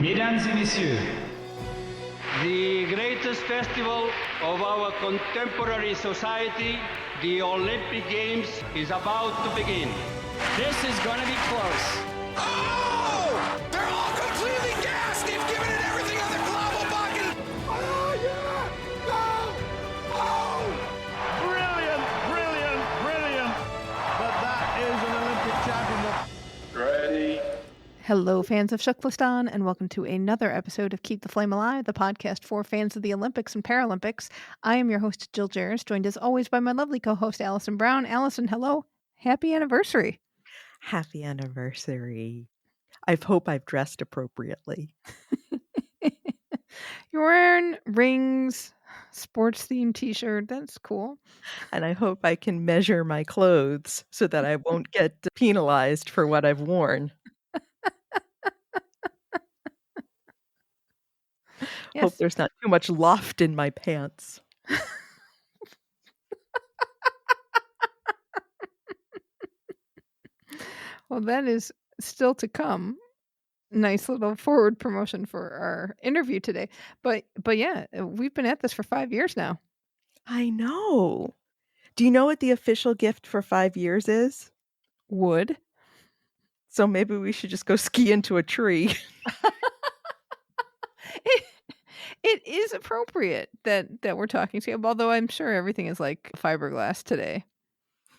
Mesdames et messieurs, the greatest festival of our contemporary society, the Olympic Games, is about to begin. This is going to be close. Oh! They're all completely gassed! They've given it everything on the global bucket! Oh, yeah! Go! Oh! Brilliant. But that is an Olympic championship. Ready? Hello, fans of TKFLASTAN, and welcome to another episode of Keep the Flame Alive, the podcast for fans of the Olympics and Paralympics. I am your host, Jill Jaracz, joined as always by my lovely co-host, Alison Brown. Alison, hello. Happy anniversary. Happy anniversary. I hope I've dressed appropriately. You're wearing rings, sports-themed t-shirt. That's cool. And I hope I can measure my clothes so that I won't get penalized for what I've worn. Yes. Hope there's not too much loft in my pants. Well, that is still to come. Nice little forward promotion for our interview today. But yeah, we've been at this for 5 years now. I know. Do you know what the official gift for 5 years is? Wood. So maybe we should just go ski into a tree. It is appropriate that we're talking to you, although I'm sure everything is like fiberglass today.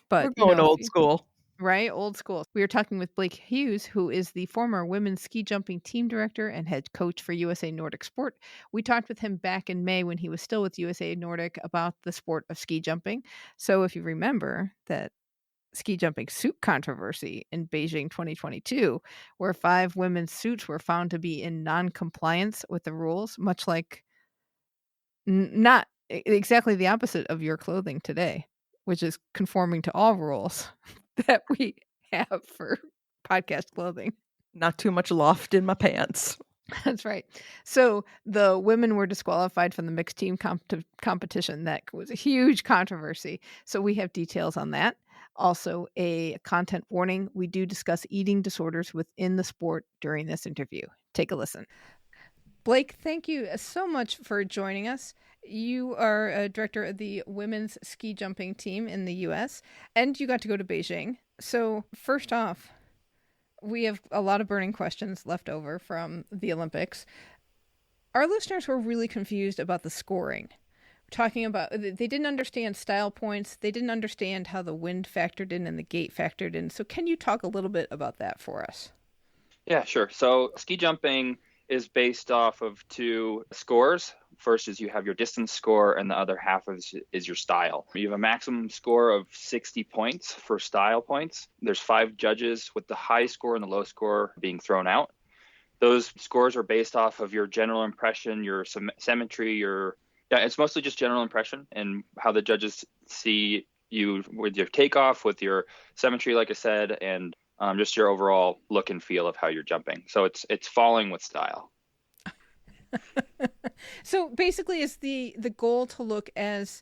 But We're going old school. Right? Old school. We are talking with Blake Hughes, who is the former women's ski jumping team director and head coach for USA Nordic Sport. We talked with him back in May when he was still with USA Nordic about the sport of ski jumping. So if you remember that ski jumping suit controversy in Beijing 2022, where 5 women's suits were found to be in non-compliance with the rules, much like not exactly the opposite of your clothing today, which is conforming to all rules that we have for podcast clothing. Not too much loft in my pants. That's right. So the women were disqualified from the mixed team competition. That was a huge controversy. So we have details on that. Also, a content warning. We do discuss eating disorders within the sport during this interview. Take a listen. Blake, thank you so much for joining us. You are a director of the women's ski jumping team in the U.S., and you got to go to Beijing. So first off, we have a lot of burning questions left over from the Olympics. Our listeners were really confused about the scoring. Talking about, they didn't understand style points. They didn't understand how the wind factored in and the gate factored in. So can you talk a little bit about that for us? Yeah, sure. So ski jumping is based off of 2 scores. First is you have your distance score, and the other half is your style. You have a maximum score of 60 points for style points. There's 5 judges, with the high score and the low score being thrown out. Those scores are based off of your general impression, your symmetry, it's mostly just general impression and how the judges see you with your takeoff, with your symmetry, like I said, and just your overall look and feel of how you're jumping. So it's falling with style. So basically, is the goal to look as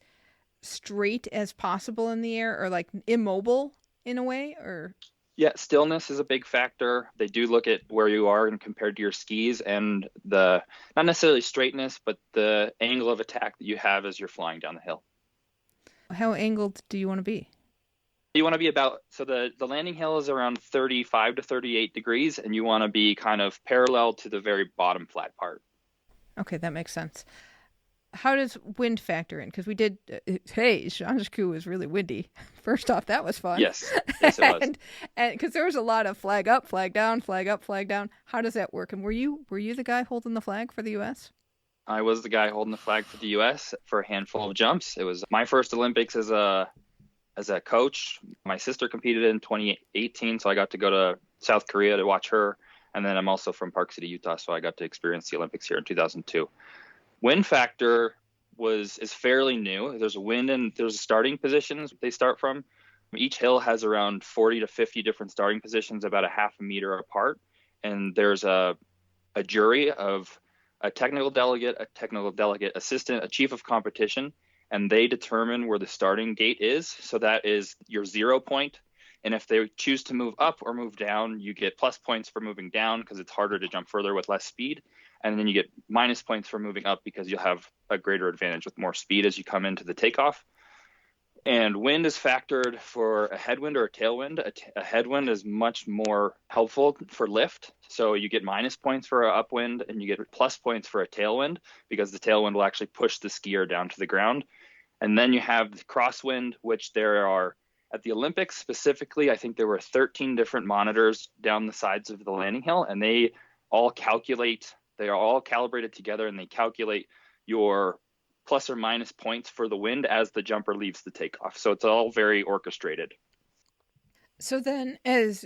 straight as possible in the air, or like immobile in a way, or? Yeah, stillness is a big factor. They do look at where you are and compared to your skis, and the not necessarily straightness, but the angle of attack that you have as you're flying down the hill. How angled do you want to be? You want to be so the landing hill is around 35 to 38 degrees, and you want to be kind of parallel to the very bottom flat part. Okay, that makes sense. How does wind factor in? Because we did, Jaracz was really windy. First off, that was fun. Yes it was. and because there was a lot of flag up, flag down, flag up, flag down. How does that work? And were you the guy holding the flag for the U.S.? I was the guy holding the flag for the U.S. for a handful of jumps. It was my first Olympics as a coach. My sister competed in 2018, so I got to go to South Korea to watch her. And then I'm also from Park City, Utah, so I got to experience the Olympics here in 2002. Wind factor is fairly new. There's a wind and there's starting positions they start from. Each hill has around 40 to 50 different starting positions, about a half a meter apart. And there's a jury of a technical delegate assistant, a chief of competition, and they determine where the starting gate is. So that is your 0 point. And if they choose to move up or move down, you get plus points for moving down because it's harder to jump further with less speed. And then you get minus points for moving up because you'll have a greater advantage with more speed as you come into the takeoff. And wind is factored for a headwind or a tailwind. A headwind is much more helpful for lift. So you get minus points for an upwind and you get plus points for a tailwind because the tailwind will actually push the skier down to the ground. And then you have the crosswind, which there are at the Olympics specifically, I think there were 13 different monitors down the sides of the landing hill, and they are all calibrated together, and they calculate your plus or minus points for the wind as the jumper leaves the takeoff. So it's all very orchestrated. So then, as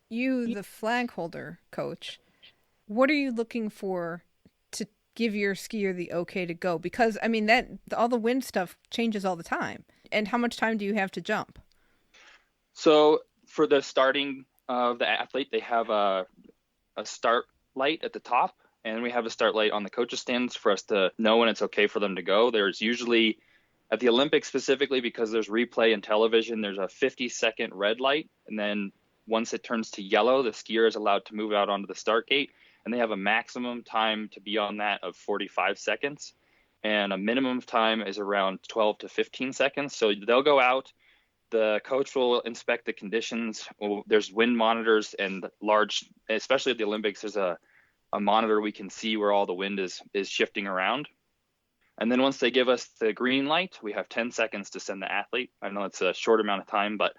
you, the flag holder coach, what are you looking for to give your skier the okay to go? Because, I mean, that all the wind stuff changes all the time. And how much time do you have to jump? So for the starting of the athlete, they have a start light at the top, and we have a start light on the coaches' stands for us to know when it's okay for them to go. There's usually, at the Olympics specifically, because there's replay and television, there's a 50-second red light, and then once it turns to yellow, the skier is allowed to move out onto the start gate, and they have a maximum time to be on that of 45 seconds, and a minimum time is around 12 to 15 seconds. So they'll go out. The coach will inspect the conditions. There's wind monitors and large, especially at the Olympics, there's a monitor we can see where all the wind is shifting around. And then once they give us the green light, we have 10 seconds to send the athlete. I know it's a short amount of time, but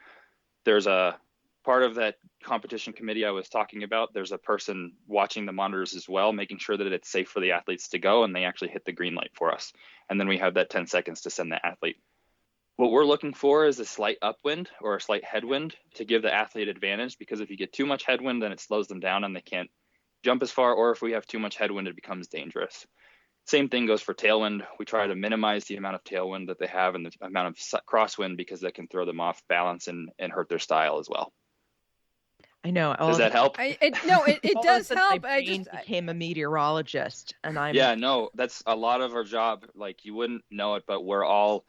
there's a part of that competition committee I was talking about. There's a person watching the monitors as well, making sure that it's safe for the athletes to go, and they actually hit the green light for us. And then we have that 10 seconds to send the athlete. What we're looking for is a slight upwind or a slight headwind to give the athlete advantage, because if you get too much headwind, then it slows them down and they can't jump as far, or if we have too much headwind, it becomes dangerous. Same thing goes for tailwind. We try to minimize the amount of tailwind that they have and the amount of crosswind, because that can throw them off balance and hurt their style as well. I know. Does that help? It does help. My brain became a meteorologist, and I'm that's a lot of our job. Like, you wouldn't know it, but we're all,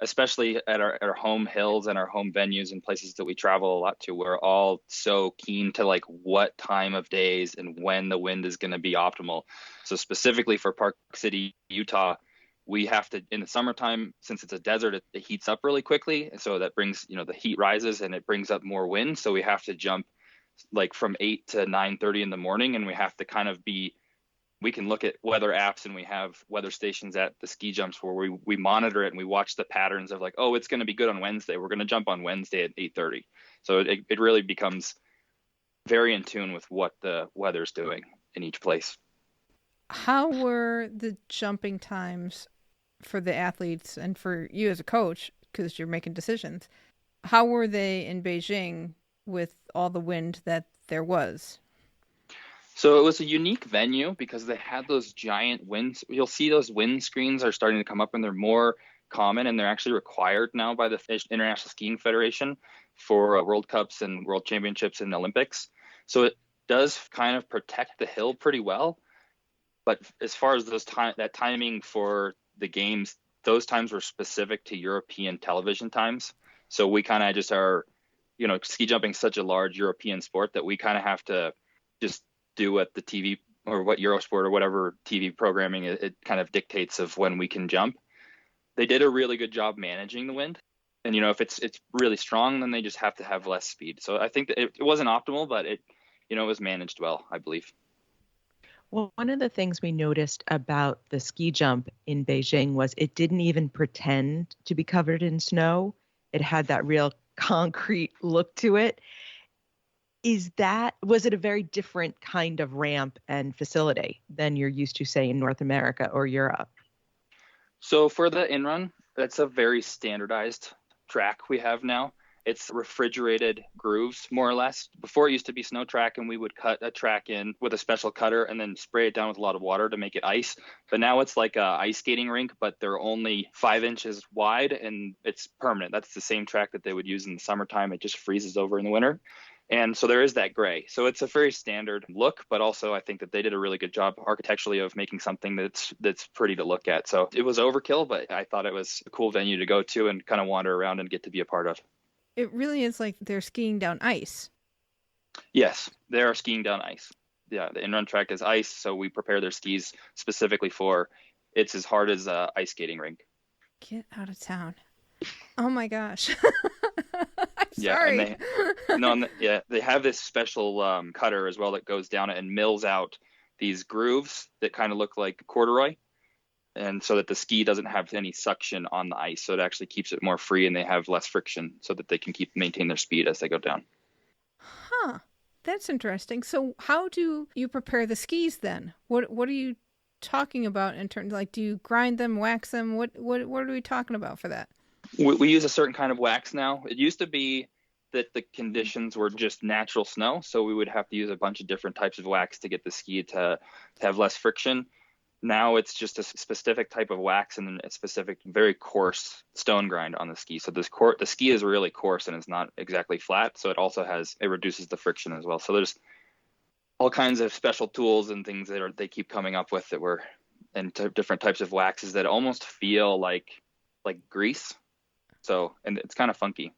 especially at our home hills and our home venues and places that we travel a lot to, we're all so keen to like what time of days and when the wind is going to be optimal. So specifically for Park City, Utah, we have to, in the summertime, since it's a desert, it heats up really quickly. And so that brings, the heat rises and it brings up more wind. So we have to jump like from 8 to 9:30 in the morning, and we have to kind of we can look at weather apps, and we have weather stations at the ski jumps where we monitor it and we watch the patterns of like, oh, it's going to be good on Wednesday. We're going to jump on Wednesday at 8:30. So it really becomes very in tune with what the weather's doing in each place. How were the jumping times for the athletes and for you as a coach, because you're making decisions? How were they in Beijing with all the wind that there was? So it was a unique venue because they had those giant winds. You'll see those wind screens are starting to come up, and they're more common, and they're actually required now by the International Skiing Federation for World Cups and World Championships and Olympics. So it does kind of protect the hill pretty well. But as far as that timing for the games, those times were specific to European television times. So we kind of just are, ski jumping is such a large European sport that we kind of have to just do what the TV or what Eurosport or whatever TV programming it kind of dictates of when we can jump. They did a really good job managing the wind. And, if it's really strong, then they just have to have less speed. So I think that it wasn't optimal, but it was managed well, I believe. Well, one of the things we noticed about the ski jump in Beijing was it didn't even pretend to be covered in snow. It had that real concrete look to it. Was it a very different kind of ramp and facility than you're used to, say, in North America or Europe? So for the in-run, that's a very standardized track we have now. It's refrigerated grooves, more or less. Before it used to be snow track, and we would cut a track in with a special cutter and then spray it down with a lot of water to make it ice. But now it's like a ice skating rink, but they're only 5 inches wide, and it's permanent. That's the same track that they would use in the summertime. It just freezes over in the winter. And so there is that gray. So it's a very standard look, but also I think that they did a really good job architecturally of making something that's pretty to look at. So it was overkill, but I thought it was a cool venue to go to and kind of wander around and get to be a part of. it really is like they're skiing down ice. Yes, they are skiing down ice. Yeah, the in-run track is ice, so we prepare their skis specifically for it's as hard as a ice skating rink. Get out of town. Oh my gosh. I'm Yeah, sorry. they have this special cutter as well that goes down it and mills out these grooves that kind of look like corduroy, and so that the ski doesn't have any suction on the ice, so it actually keeps it more free and they have less friction so that they can maintain their speed as they go down. Huh. That's interesting. So how do you prepare the skis then? What are you talking about in terms, like, do you grind them, wax them? What are we talking about for that? We use a certain kind of wax now. It used to be that the conditions were just natural snow, so we would have to use a bunch of different types of wax to get the ski to have less friction. Now it's just a specific type of wax and a specific, very coarse stone grind on the ski. So the ski is really coarse and it's not exactly flat. So it reduces the friction as well. So there's all kinds of special tools and things that they keep coming up with different types of waxes that almost feel like grease. So, and it's kind of funky.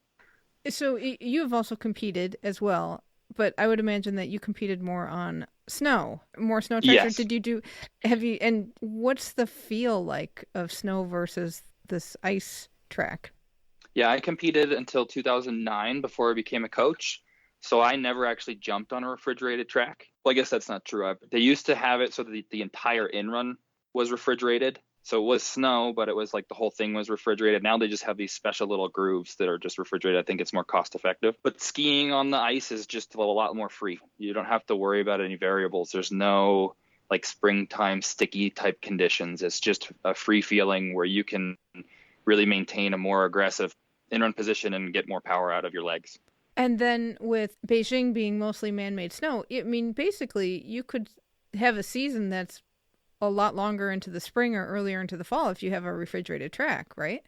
So you have also competed as well, but I would imagine that you competed more on more snow tracks. Yes. And what's the feel like of snow versus this ice track? Yeah, I competed until 2009 before I became a coach. So I never actually jumped on a refrigerated track. Well, I guess that's not true. They used to have it so that the entire in-run was refrigerated. So it was snow, but it was like the whole thing was refrigerated. Now they just have these special little grooves that are just refrigerated. I think it's more cost effective. But skiing on the ice is just a lot more free. You don't have to worry about any variables. There's no like springtime sticky type conditions. It's just a free feeling where you can really maintain a more aggressive in-run position and get more power out of your legs. And then with Beijing being mostly man-made snow, I mean, basically you could have a season that's a lot longer into the spring or earlier into the fall if you have a refrigerated track, right?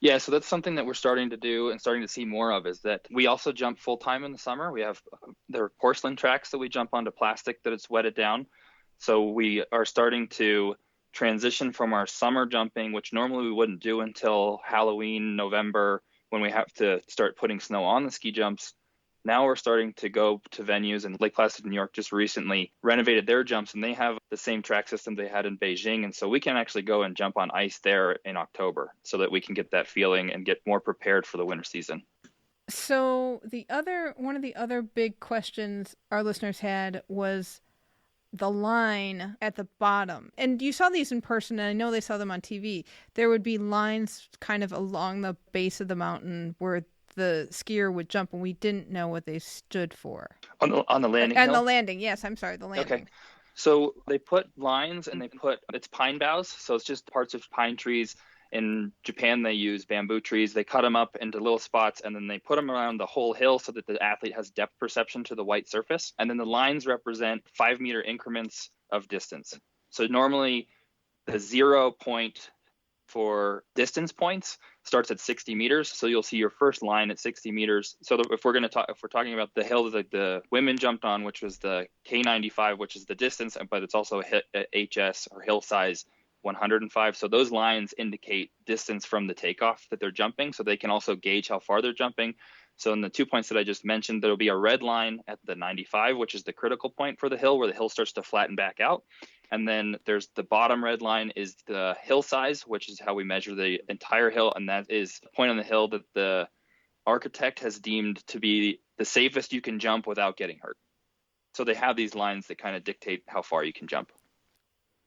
Yeah, so that's something that we're starting to do and starting to see more of, is that we also jump full-time in the summer. There are porcelain tracks that we jump onto plastic that it's wetted down. So we are starting to transition from our summer jumping, which normally we wouldn't do until Halloween, November, when we have to start putting snow on the ski jumps. Now we're starting to go to venues, and Lake Placid, New York just recently renovated their jumps, and they have the same track system they had in Beijing. And so we can actually go and jump on ice there in October so that we can get that feeling and get more prepared for the winter season. So one of the other big questions our listeners had was the line at the bottom. And you saw these in person, and I know they saw them on TV. There would be lines kind of along the base of the mountain where the skier would jump, and we didn't know what they stood for. On the landing hill? The landing, yes. I'm sorry, the landing. Okay. So they put lines, and it's pine boughs. So it's just parts of pine trees. In Japan, they use bamboo trees. They cut them up into little spots, and then they put them around the whole hill so that the athlete has depth perception to the white surface. And then the lines represent 5-meter increments of distance. So normally the 0 point for distance points starts at 60 meters. So you'll see your first line at 60 meters. So if we're talking about the hill that the women jumped on, which was the K95, which is the distance, but it's also a HS or hill size 105. So those lines indicate distance from the takeoff that they're jumping. So they can also gauge how far they're jumping. So in the 2 points that I just mentioned, there'll be a red line at the 95, which is the critical point for the hill, where the hill starts to flatten back out. And then there's the bottom red line is the hill size, which is how we measure the entire hill. And that is the point on the hill that the architect has deemed to be the safest you can jump without getting hurt. So they have these lines that kind of dictate how far you can jump.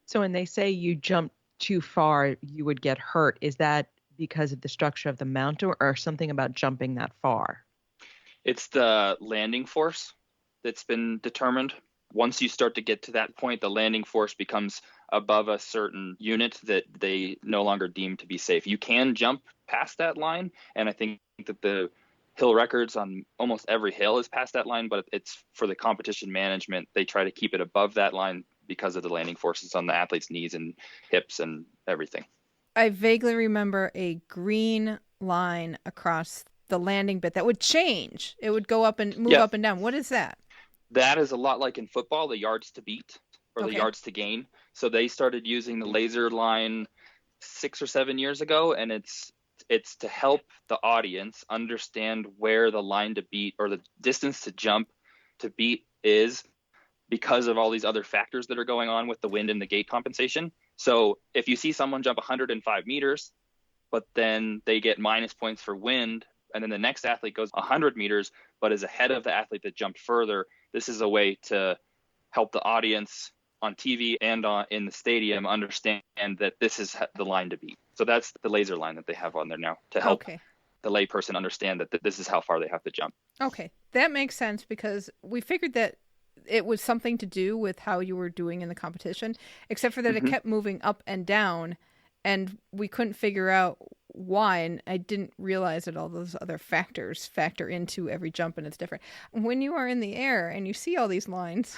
So when they say you jump too far, you would get hurt, is that because of the structure of the mountain or something about jumping that far? It's the landing force that's been determined. Once you start to get to that point, the landing force becomes above a certain unit that they no longer deem to be safe. You can jump past that line, and I think that the hill records on almost every hill is past that line, but it's for the competition management. They try to keep it above that line because of the landing forces on the athlete's knees and hips and everything. I vaguely remember a green line across the landing bit that would change. It would go up and move up and down. What is that? That is a lot like in football, the yards to beat or the yards to gain. So they started using the laser line 6 or 7 years ago, and it's It's to help the audience understand where the line to beat or the distance to jump to beat is, because of all these other factors that are going on with the wind and the gate compensation. So if you see someone jump 105 meters, but then they get minus points for wind, and then the next athlete goes 100 meters, but is ahead of the athlete that jumped further, this is a way to help the audience on TV and in the stadium understand that this is the line to beat. So that's the laser line that they have on there now to help the layperson understand that this is how far they have to jump. Okay, that makes sense, because we figured that it was something to do with how you were doing in the competition, except for that it kept moving up and down, and we couldn't figure out why, and I didn't realize that all those other factors factor into every jump, and it's different. When you are in the air and you see all these lines,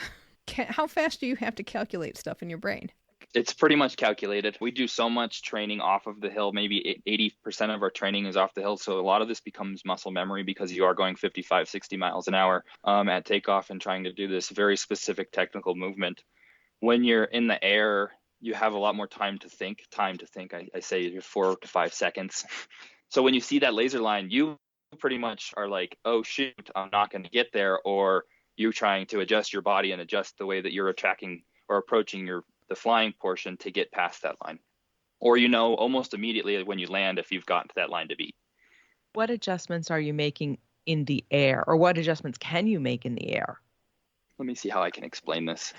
how fast do you have to calculate stuff in your brain? It's pretty much calculated. We do so much training off of the hill. Maybe 80% of our training is off the hill. So a lot of this becomes muscle memory, because you are going 55, 60 miles an hour at takeoff and trying to do this very specific technical movement. When you're in the air, you have a lot more time to think. I say 4 to 5 seconds. So when you see that laser line, you pretty much are like, oh, shoot, I'm not going to get there. Or you trying to adjust your body and adjust the way that you're tracking or approaching the flying portion to get past that line. Or almost immediately when you land if you've gotten to that line to beat. What adjustments are you making in the air, or what adjustments can you make in the air? Let me see how I can explain this.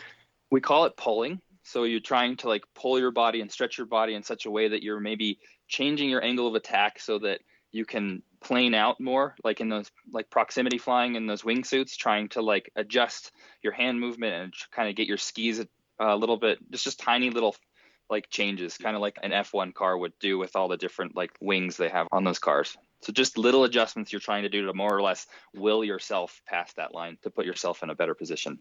We call it pulling. So you're trying to pull your body and stretch your body in such a way that you're maybe changing your angle of attack so that you can plane out more, like in those proximity flying in those wingsuits, trying to adjust your hand movement and kind of get your skis a little bit, just tiny little changes, kind of like an F1 car would do with all the different wings they have on those cars. So just little adjustments you're trying to do to more or less will yourself past that line to put yourself in a better position.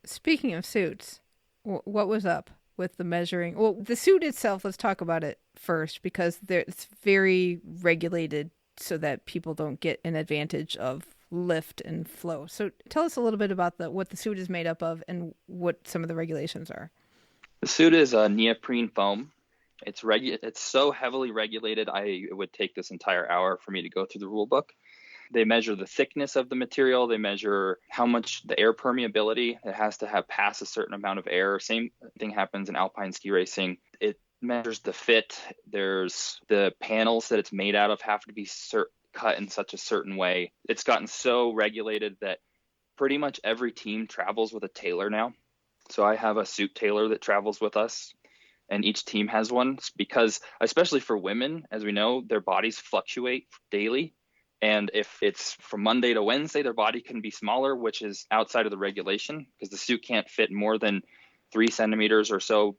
Speaking of suits, what was up with the measuring? Well, the suit itself, let's talk about it first, because it's very regulated so that people don't get an advantage of lift and flow. So tell us a little bit about what the suit is made up of and what some of the regulations are. The suit is a neoprene foam. It's so heavily regulated. It would take this entire hour for me to go through the rule book. They measure the thickness of the material. They measure how much the air permeability. It has to have passed a certain amount of air. Same thing happens in alpine ski racing. It measures the fit. There's the panels that it's made out of have to be cut in such a certain way. It's gotten so regulated that pretty much every team travels with a tailor now. So I have a suit tailor that travels with us, and each team has one, because especially for women, as we know, their bodies fluctuate daily. And if it's from Monday to Wednesday, their body can be smaller, which is outside of the regulation, because the suit can't fit more than 3 centimeters or so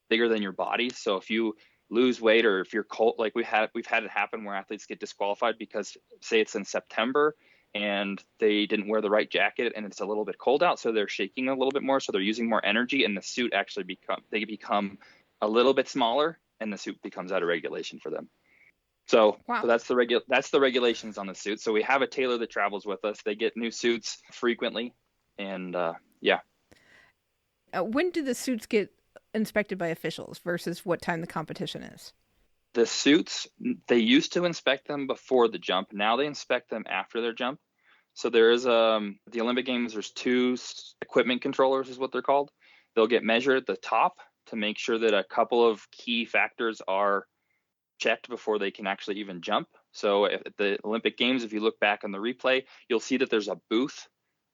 bigger than your body. So if you lose weight, or if you're cold, we've had it happen where athletes get disqualified because, say it's in September and they didn't wear the right jacket and it's a little bit cold out, so they're shaking a little bit more, so they're using more energy, and the suit actually become a little bit smaller, and the suit becomes out of regulation for them. So, wow. So that's the regulations on the suit. So we have a tailor that travels with us. They get new suits frequently, and yeah. When do the suits get inspected by officials versus what time the competition is? The suits, they used to inspect them before the jump. Now they inspect them after their jump. So there is the Olympic Games, there's 2 equipment controllers is what they're called. They'll get measured at the top to make sure that a couple of key factors are checked before they can actually even jump. So at the Olympic Games, if you look back on the replay, you'll see that there's a booth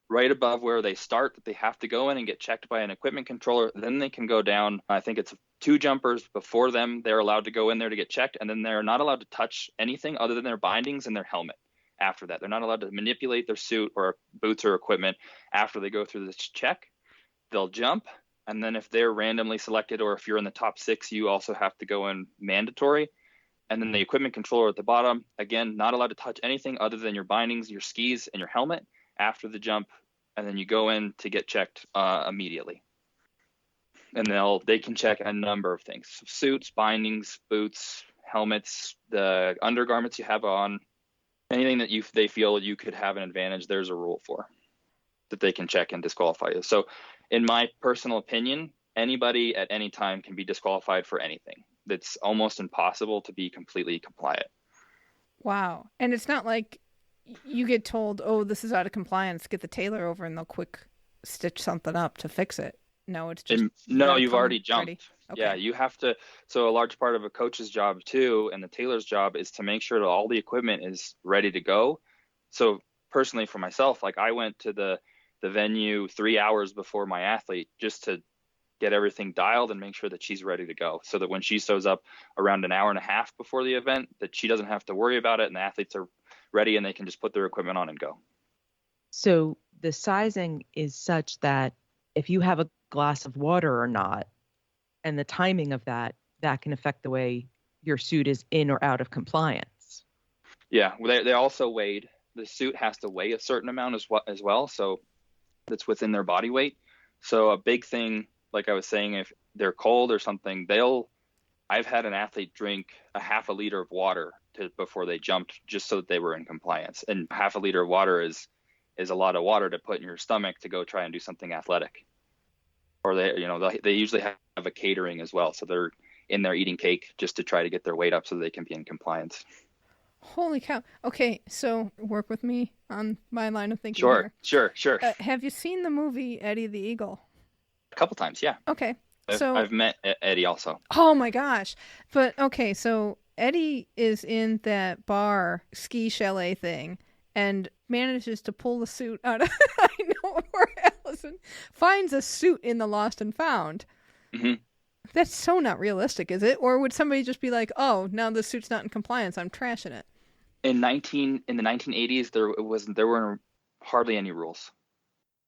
right above where they start that they have to go in and get checked by an equipment controller. Then they can go down. I think it's 2 jumpers before them. They're allowed to go in there to get checked, and then they're not allowed to touch anything other than their bindings and their helmet. After that, they're not allowed to manipulate their suit or boots or equipment after they go through this check. They'll jump, and then if they're randomly selected, or if you're in the top 6, you also have to go in mandatory. And then the equipment controller at the bottom, again, not allowed to touch anything other than your bindings, your skis, and your helmet after the jump. And then you go in to get checked immediately. And they can check a number of things: suits, bindings, boots, helmets, the undergarments you have on, anything that they feel you could have an advantage. There's a rule for that they can check and disqualify you. So in my personal opinion, anybody at any time can be disqualified for anything. It's almost impossible to be completely compliant. Wow. And it's not like you get told, oh, this is out of compliance, get the tailor over and they'll quick stitch something up to fix it. No, it's just no, you've already jumped. ready. Okay. Yeah, you have to. So a large part of a coach's job too, and the tailor's job, is to make sure that all the equipment is ready to go. So personally for myself, like I went to the venue 3 hours before my athlete just to get everything dialed and make sure that she's ready to go, so that when she shows up around an hour and a half before the event, that she doesn't have to worry about it and the athletes are ready and they can just put their equipment on and go. So the sizing is such that if you have a glass of water or not, and the timing of that can affect the way your suit is in or out of compliance. Yeah, they also weighed. The suit has to weigh a certain amount as well, so that's within their body weight. So a big thing, like I was saying, if they're cold or something, I've had an athlete drink a half a liter of water before they jumped, just so that they were in compliance. And half a liter of water is a lot of water to put in your stomach to go try and do something athletic. Or they usually have a catering as well, so they're in there eating cake just to try to get their weight up so they can be in compliance. Holy cow. Okay, so work with me on my line of thinking. Sure. Have you seen the movie Eddie the Eagle? A couple times, yeah. Okay. I've met Eddie also. Oh my gosh. But okay, so Eddie is in that bar ski chalet thing and manages to pull the suit out of I know where Alison finds a suit in the lost and found. Mm-hmm. That's so not realistic, is it? Or would somebody just be like, oh, now the suit's not in compliance, I'm trashing it? In the 1980s, there weren't hardly any rules.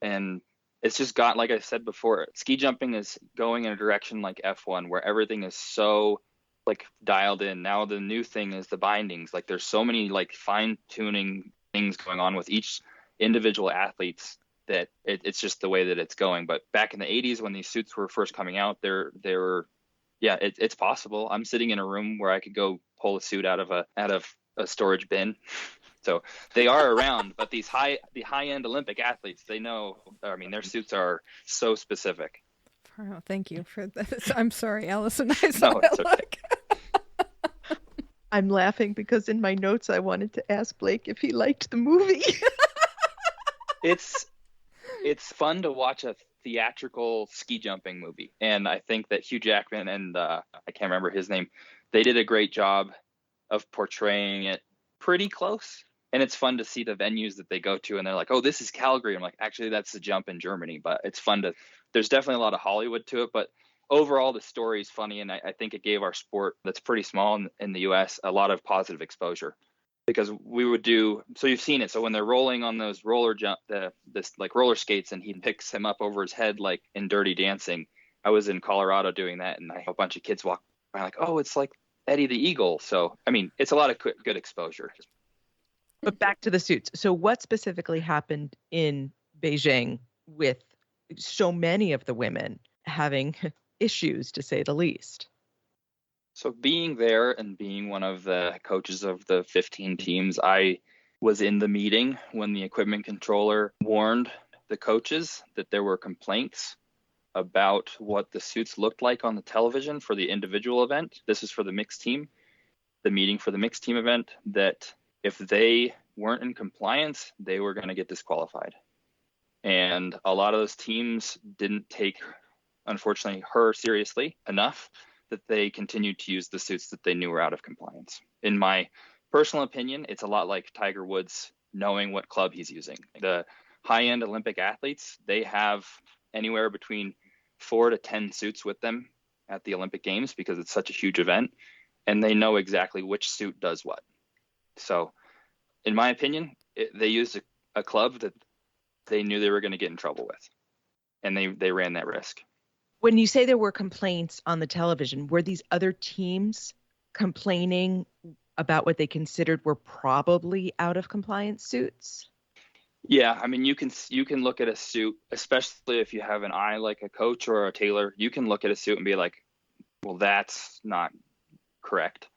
And it's just got, like I said before, ski jumping is going in a direction like F1 where everything is so like dialed in. Now the new thing is the bindings. Like there's so many like fine tuning things going on with each individual athletes that it's just the way that it's going. But back in the 80s when these suits were first coming out, it's possible. I'm sitting in a room where I could go pull a suit out of a storage bin. So they are around, but the high-end Olympic athletes, they know, I mean, their suits are so specific. Oh, thank you for that. I'm sorry, Alison. I saw No, that it's okay. look. I'm laughing because in my notes I wanted to ask Blake if he liked the movie. It's fun to watch a theatrical ski jumping movie. And I think that Hugh Jackman and I can't remember his name, they did a great job of portraying it pretty close. And it's fun to see the venues that they go to and they're like, oh, this is Calgary. I'm like, actually, that's the jump in Germany. But it's fun there's definitely a lot of Hollywood to it. But overall, the story is funny. And I think it gave our sport that's pretty small in the US a lot of positive exposure. Because we would so you've seen it. So when they're rolling on those roller skates and he picks him up over his head, like in Dirty Dancing, I was in Colorado doing that. And a bunch of kids walk by like, oh, it's like Eddie the Eagle. So, I mean, it's a lot of good exposure. But back to the suits. So what specifically happened in Beijing with so many of the women having issues, to say the least? So being there and being one of the coaches of the 15 teams, I was in the meeting when the equipment controller warned the coaches that there were complaints about what the suits looked like on the television for the individual event. This is for the mixed team. The meeting for the mixed team event, that if they weren't in compliance, they were going to get disqualified. And a lot of those teams didn't take, unfortunately, her seriously enough that they continued to use the suits that they knew were out of compliance. In my personal opinion, it's a lot like Tiger Woods knowing what club he's using. The high-end Olympic athletes, they have anywhere between 4 to 10 suits with them at the Olympic Games because it's such a huge event, and they know exactly which suit does what. So in my opinion, they used a club that they knew they were going to get in trouble with, and they ran that risk. When you say there were complaints on the television, were these other teams complaining about what they considered were probably out of compliance suits? Yeah, I mean, you can look at a suit, especially if you have an eye like a coach or a tailor, you can look at a suit and be like, well, that's not correct.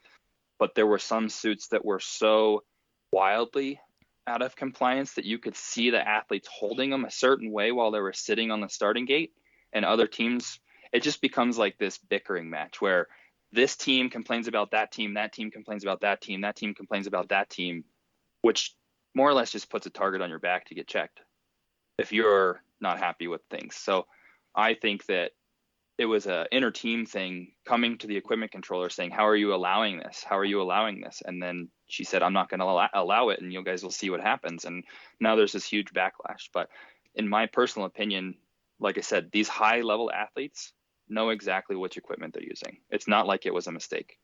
But there were some suits that were so wildly out of compliance that you could see the athletes holding them a certain way while they were sitting on the starting gate. And other teams, it just becomes like this bickering match where this team complains about that team complains about that team, that team complains about that team, which more or less just puts a target on your back to get checked if you're not happy with things. So I think that it was a inner team thing coming to the equipment controller saying, how are you allowing this? How are you allowing this? And then she said, I'm not going to allow it, and you guys will see what happens. And now there's this huge backlash. But in my personal opinion, like I said, these high level athletes know exactly which equipment they're using. It's not like it was a mistake.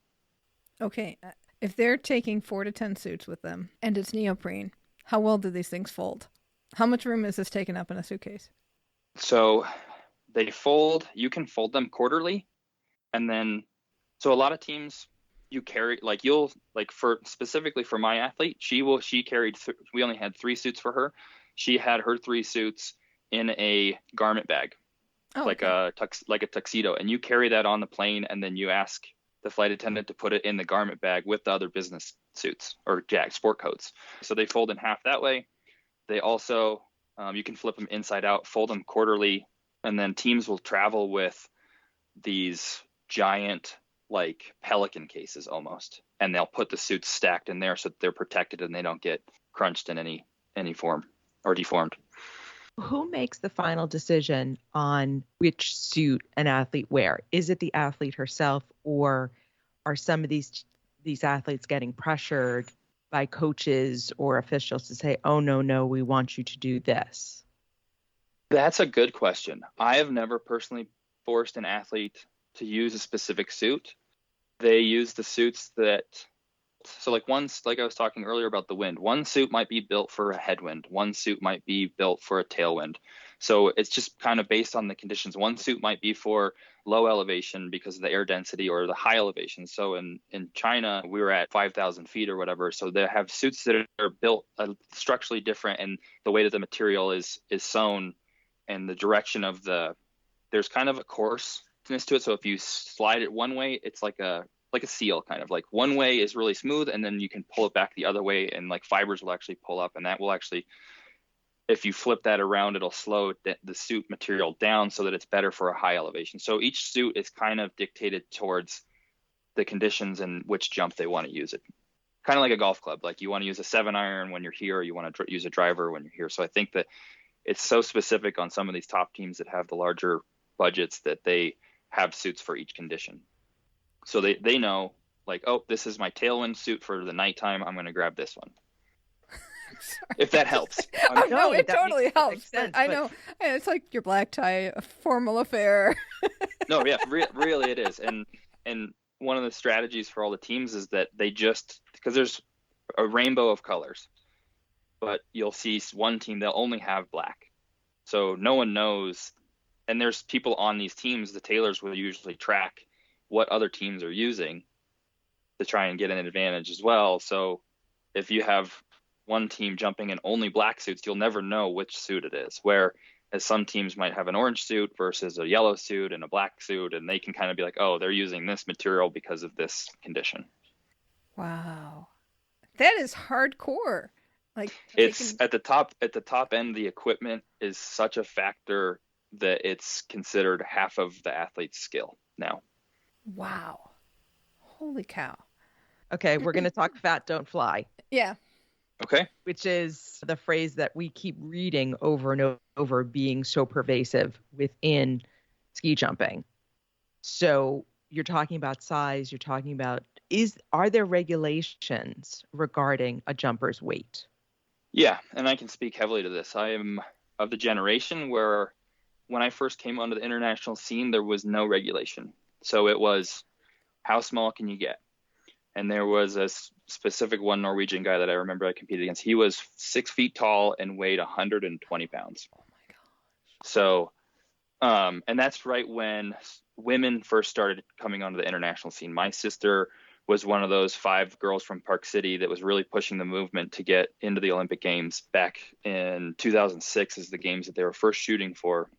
Okay. If they're taking 4 to 10 suits with them and it's neoprene, how well do these things fold? How much room is this taking up in a suitcase? So they fold, you can fold them quarterly. And then, so a lot of teams you carry, specifically for my athlete, she carried, we only had 3 suits for her. She had her 3 suits in a garment bag, like a tuxedo. And you carry that on the plane, and then you ask the flight attendant to put it in the garment bag with the other business suits or sport coats. So they fold in half that way. They also, you can flip them inside out, fold them quarterly, and then teams will travel with these giant, like Pelican cases almost, and they'll put the suits stacked in there so that they're protected and they don't get crunched in any form or deformed. Who makes the final decision on which suit an athlete wear? Is it the athlete herself, or are some of these athletes getting pressured by coaches or officials to say, oh, no, we want you to do this? That's a good question. I have never personally forced an athlete to use a specific suit. They use the suits that, so like I was talking earlier about the wind, one suit might be built for a headwind. One suit might be built for a tailwind. So it's just kind of based on the conditions. One suit might be for low elevation because of the air density, or the high elevation. So in China, we were at 5,000 feet or whatever. So they have suits that are built structurally different, and the way that the material is sewn and the direction of there's kind of a coarseness to it. So if you slide it one way, it's like a seal, kind of like one way is really smooth, and then you can pull it back the other way, and like fibers will actually pull up, and that will actually, if you flip that around, it'll slow the suit material down so that it's better for a high elevation. So each suit is kind of dictated towards the conditions and which jump they want to use it. Kind of like a golf club. Like you want to use a 7-iron when you're here, or you want to use a driver when you're here. So I think that it's so specific on some of these top teams that have the larger budgets that they have suits for each condition. So they know, like, oh, this is my tailwind suit for the nighttime. I'm going to grab this one. If that helps. No, it totally helps. I know. It's like your black tie, a formal affair. No, yeah, really it is. And one of the strategies for all the teams is that they just, because there's a rainbow of colors, but you'll see one team, they'll only have black. So no one knows. And there's people on these teams, the tailors will usually track what other teams are using to try and get an advantage as well. So if you have one team jumping in only black suits, you'll never know which suit it is. Whereas some teams might have an orange suit versus a yellow suit and a black suit, and they can kind of be like, oh, they're using this material because of this condition. Wow. That is hardcore. Like it's at the top end, the equipment is such a factor that it's considered half of the athlete's skill now. Wow. Holy cow. Okay, we're going to talk fat, don't fly. Yeah. Okay. Which is the phrase that we keep reading over and over, being so pervasive within ski jumping. So you're talking about size, you're talking about, are there regulations regarding a jumper's weight? Yeah, and I can speak heavily to this. I am of the generation where when I first came onto the international scene, there was no regulation. So it was, how small can you get? And there was a specific one Norwegian guy that I remember I competed against. He was 6 feet tall and weighed 120 pounds. Oh my gosh. So, and that's right when women first started coming onto the international scene. My sister was one of those 5 girls from Park City that was really pushing the movement to get into the Olympic Games back in 2006 is the games that they were first shooting for.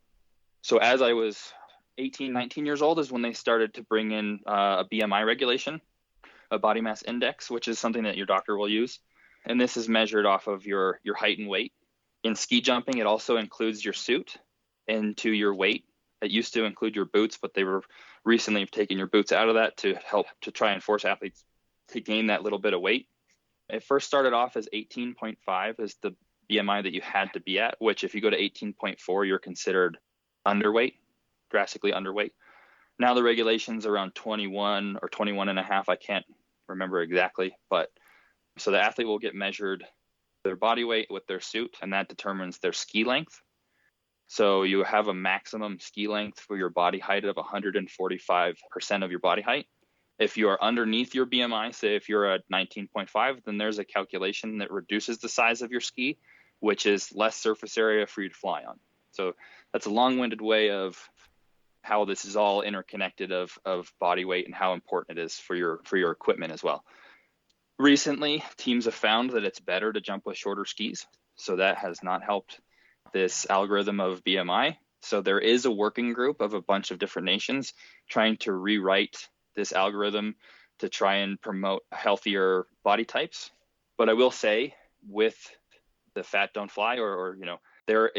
So as I was 18, 19 years old is when they started to bring in a BMI regulation, a body mass index, which is something that your doctor will use. And this is measured off of your height and weight. In ski jumping, it also includes your suit into your weight It used to include your boots, but they were recently taking your boots out of that to help to try and force athletes to gain that little bit of weight. It first started off as 18.5 as the BMI that you had to be at, which if you go to 18.4, you're considered underweight, drastically underweight. Now the regulation's around 21 or 21 and a half. I can't remember exactly, but so the athlete will get measured their body weight with their suit, and that determines their ski length. So you have a maximum ski length for your body height of 145% of your body height. If you are underneath your BMI, say if you're at 19.5, then there's a calculation that reduces the size of your ski, which is less surface area for you to fly on. So that's a long-winded way of how this is all interconnected of body weight and how important it is for your equipment as well. Recently, teams have found that it's better to jump with shorter skis. So that has not helped this algorithm of BMI. So there is a working group of a bunch of different nations trying to rewrite this algorithm to try and promote healthier body types. But I will say, with the fat don't fly, or their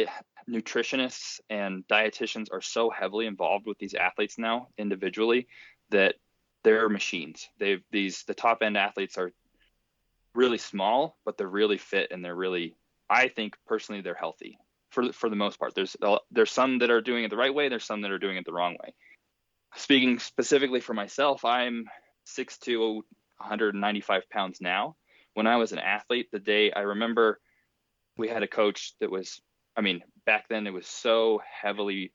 nutritionists and dietitians are so heavily involved with these athletes now individually that they're machines. The top end athletes are really small, but they're really fit, and they're really, I think personally, they're healthy for the most part. There's some that are doing it the right way. There's some that are doing it the wrong way. Speaking specifically for myself, I'm 6'2", 195 pounds now. When I was an athlete, I remember we had a coach that was, back then it was so heavily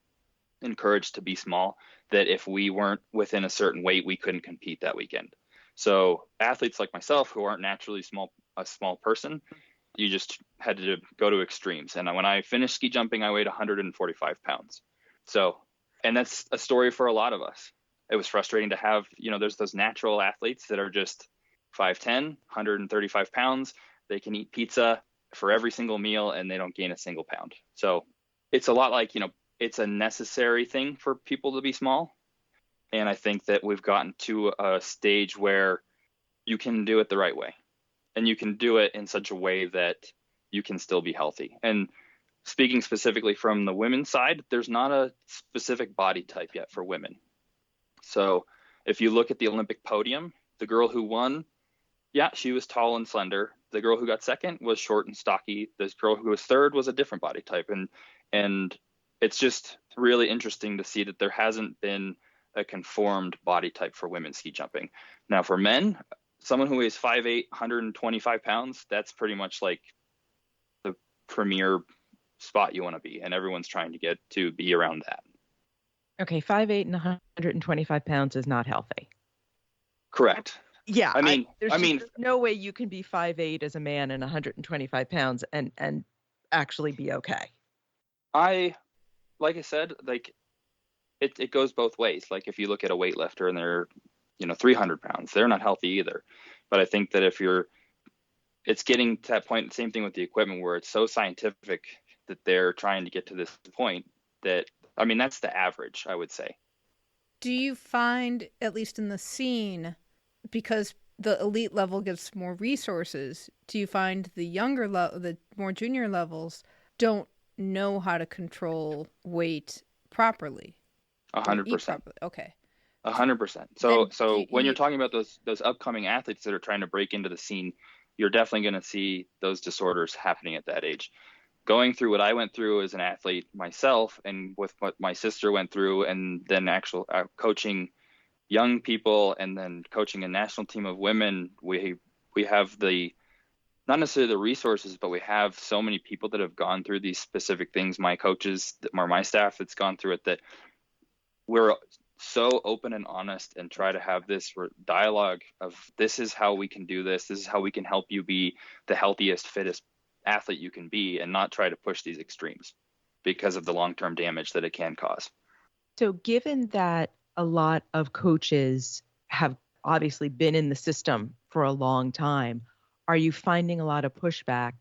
encouraged to be small that if we weren't within a certain weight, we couldn't compete that weekend. So athletes like myself who aren't naturally a small person, you just had to go to extremes. And when I finished ski jumping, I weighed 145 pounds. So, and that's a story for a lot of us. It was frustrating to have, there's those natural athletes that are just 5'10", 135 pounds. They can eat pizza for every single meal and they don't gain a single pound. So it's a lot like, it's a necessary thing for people to be small. And I think that we've gotten to a stage where you can do it the right way. And you can do it in such a way that you can still be healthy. And speaking specifically from the women's side, there's not a specific body type yet for women. So if you look at the Olympic podium, the girl who won, she was tall and slender. The girl who got second was short and stocky. This girl who was third was a different body type. And it's just really interesting to see that there hasn't been a conformed body type for women ski jumping. Now for men, someone who weighs 5'8", 125 pounds, that's pretty much like the premier spot you want to be. And everyone's trying to get to be around that. Okay, 5'8" and 125 pounds is not healthy. Correct. Yeah, there's no way you can be 5'8" as a man and 125 pounds and actually be okay. Like I said, it goes both ways. Like if you look at a weightlifter and they're 300 pounds, they're not healthy either. But I think that it's getting to that point, same thing with the equipment where it's so scientific that they're trying to get to this point that, that's the average, I would say. Do you find, at least in the scene, because the elite level gets more resources, do you find the more junior levels don't know how to control weight properly? 100%. Okay. 100%. So when you're talking about those upcoming athletes that are trying to break into the scene, you're definitely going to see those disorders happening at that age. Going through what I went through as an athlete myself, and with what my sister went through, and then coaching young people, and then coaching a national team of women, we have not necessarily the resources, but we have so many people that have gone through these specific things. My coaches, or my staff that's gone through it, that we're so open and honest and try to have this dialogue of this is how we can do this. This is how we can help you be the healthiest, fittest athlete you can be, and not try to push these extremes because of the long-term damage that it can cause. So given that a lot of coaches have obviously been in the system for a long time, are you finding a lot of pushback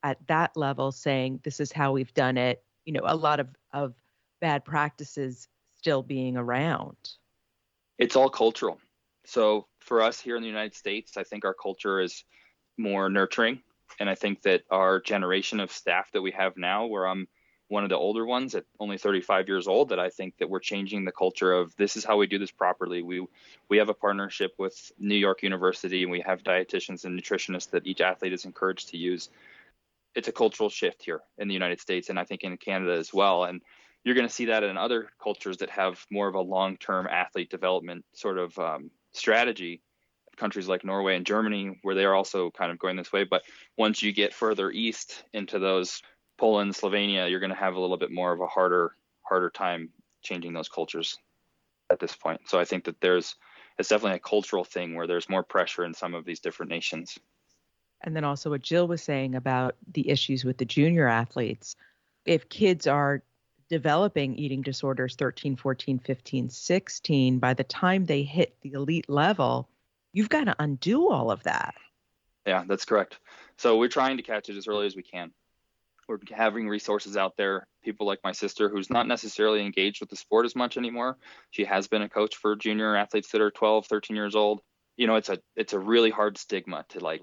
at that level saying this is how we've done it? A lot of bad practices still being around? It's all cultural. So for us here in the United States, I think our culture is more nurturing. And I think that our generation of staff that we have now, where I'm one of the older ones at only 35 years old, that I think that we're changing the culture of this is how we do this properly. We have a partnership with New York University, and we have dietitians and nutritionists that each athlete is encouraged to use. It's a cultural shift here in the United States, and I think in Canada as well. And you're going to see that in other cultures that have more of a long-term athlete development sort of strategy. Countries like Norway and Germany, where they're also kind of going this way. But once you get further east into those Poland, Slovenia, you're going to have a little bit more of a harder time changing those cultures at this point. So I think that it's definitely a cultural thing where there's more pressure in some of these different nations. And then also what Jill was saying about the issues with the junior athletes. If kids are developing eating disorders 13, 14, 15, 16, by the time they hit the elite level, you've got to undo all of that. Yeah, that's correct. So we're trying to catch it as early as we can. We're having resources out there, people like my sister, who's not necessarily engaged with the sport as much anymore. She has been a coach for junior athletes that are 12, 13 years old. You know, it's a really hard stigma to like,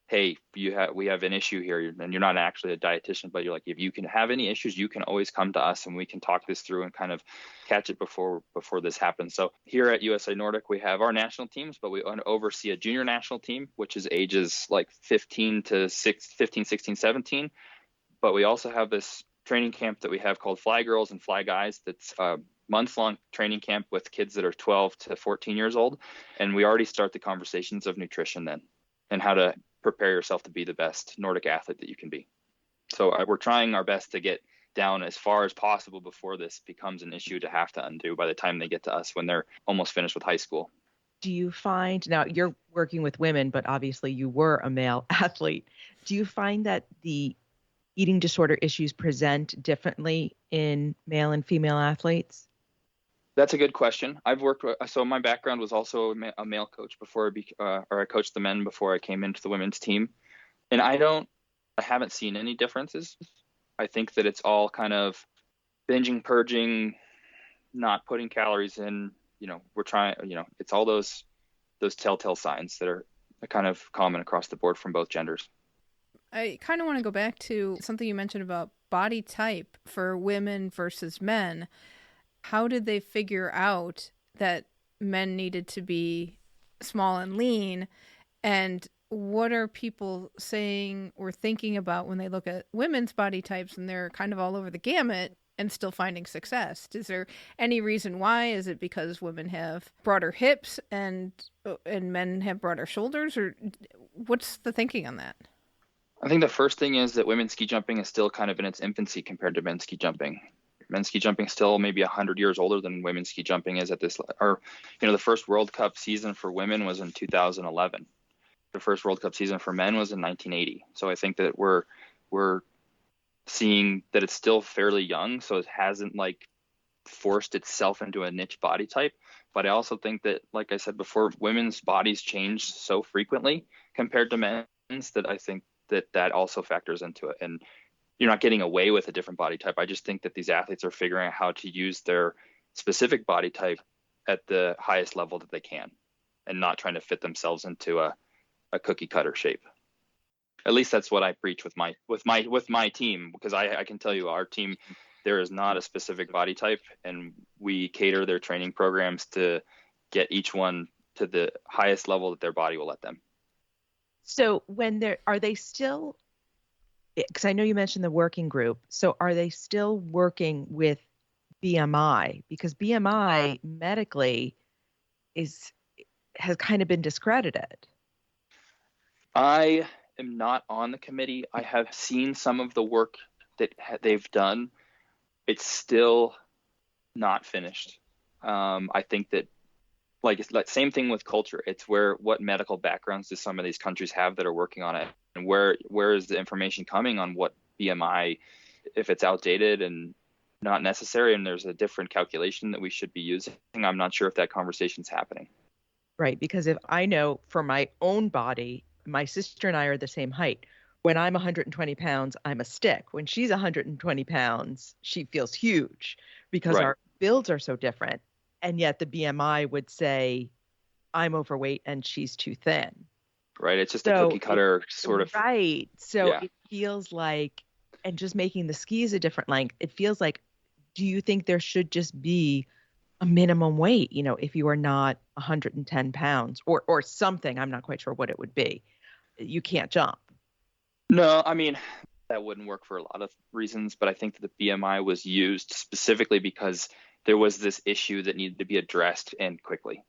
hey, we have an issue here, and you're not actually a dietitian, but you're like, if you can have any issues, you can always come to us and we can talk this through and kind of catch it before this happens. So here at USA Nordic, we have our national teams, but we oversee a junior national team, which is ages like 15, 16, 17. But we also have this training camp that we have called Fly Girls and Fly Guys. That's a month-long training camp with kids that are 12 to 14 years old. And we already start the conversations of nutrition then and how to prepare yourself to be the best Nordic athlete that you can be. So we're trying our best to get down as far as possible before this becomes an issue to have to undo by the time they get to us when they're almost finished with high school. Do you find, now you're working with women, but obviously you were a male athlete. Do you find that the eating disorder issues present differently in male and female athletes? That's a good question. So my background was also a male coach before I coached the men before I came into the women's team. And I haven't seen any differences. I think that it's all kind of binging, purging, not putting calories in, we're trying, it's all those telltale signs that are kind of common across the board from both genders. I kind of want to go back to something you mentioned about body type for women versus men. How did they figure out that men needed to be small and lean? And what are people saying or thinking about when they look at women's body types and they're kind of all over the gamut and still finding success? Is there any reason why? Is it because women have broader hips and men have broader shoulders? Or what's the thinking on that? I think the first thing is that women's ski jumping is still kind of in its infancy compared to men's ski jumping. Men's ski jumping is still maybe 100 years older than women's ski jumping is at this, the first World Cup season for women was in 2011. The first World Cup season for men was in 1980. So I think that we're seeing that it's still fairly young. So it hasn't forced itself into a niche body type. But I also think that, like I said before, women's bodies change so frequently compared to men's that I think that also factors into it. And you're not getting away with a different body type. I just think that these athletes are figuring out how to use their specific body type at the highest level that they can and not trying to fit themselves into a cookie cutter shape. At least that's what I preach with my team, because I can tell you our team, there is not a specific body type, and we cater their training programs to get each one to the highest level that their body will let them. So are they still, because I know you mentioned the working group, so are they still working with BMI? Because BMI medically has kind of been discredited. I am not on the committee. I have seen some of the work that they've done. It's still not finished. I think that same thing with culture. It's what medical backgrounds do some of these countries have that are working on it, and where is the information coming on what BMI, if it's outdated and not necessary, and there's a different calculation that we should be using. I'm not sure if that conversation's happening. Right, because if I know for my own body, my sister and I are the same height. When I'm 120 pounds, I'm a stick. When she's 120 pounds, she feels huge because our builds are so different. And yet the BMI would say, I'm overweight and she's too thin. Right. It's just a cookie cutter sort of. Right. So It feels like and just making the skis a different length, it feels like, do you think there should just be a minimum weight, if you are not 110 pounds or something? I'm not quite sure what it would be. You can't jump. No, I mean, that wouldn't work for a lot of reasons, but I think that the BMI was used specifically because there was this issue that needed to be addressed and quickly.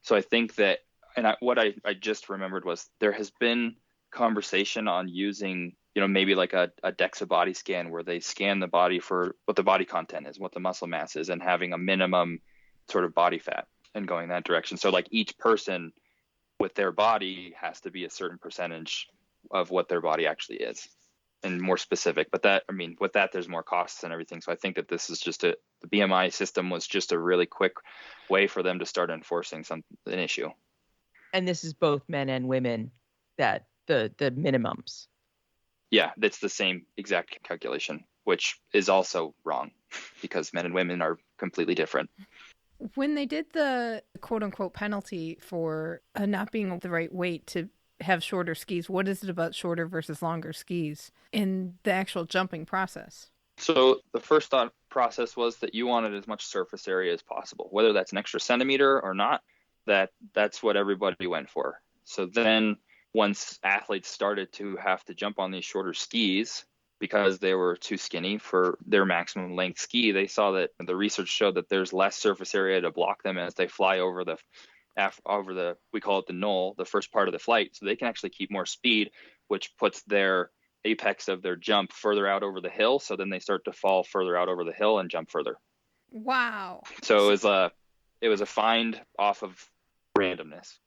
So I think that, and what I just remembered was there has been conversation on using, maybe like a DEXA body scan where they scan the body for what the body content is, what the muscle mass is, and having a minimum sort of body fat and going that direction. So like each person with their body has to be a certain percentage of what their body actually is and more specific. But that, I mean, with that, there's more costs and everything. So I think that this is just the BMI system was just a really quick way for them to start enforcing an issue. And this is both men and women, that the minimums. Yeah, that's the same exact calculation, which is also wrong because men and women are completely different. When they did the quote unquote penalty for not being the right weight to have shorter skis, what is it about shorter versus longer skis in the actual jumping process? So the first thought process was that you wanted as much surface area as possible, whether that's an extra centimeter or not, that's what everybody went for. So then once athletes started to have to jump on these shorter skis because they were too skinny for their maximum length ski, they saw that the research showed that there's less surface area to block them as they fly over the, we call it the knoll, the first part of the flight. So they can actually keep more speed, which puts their apex of their jump further out over the hill. So then they start to fall further out over the hill and jump further. Wow. So it was a find off of randomness.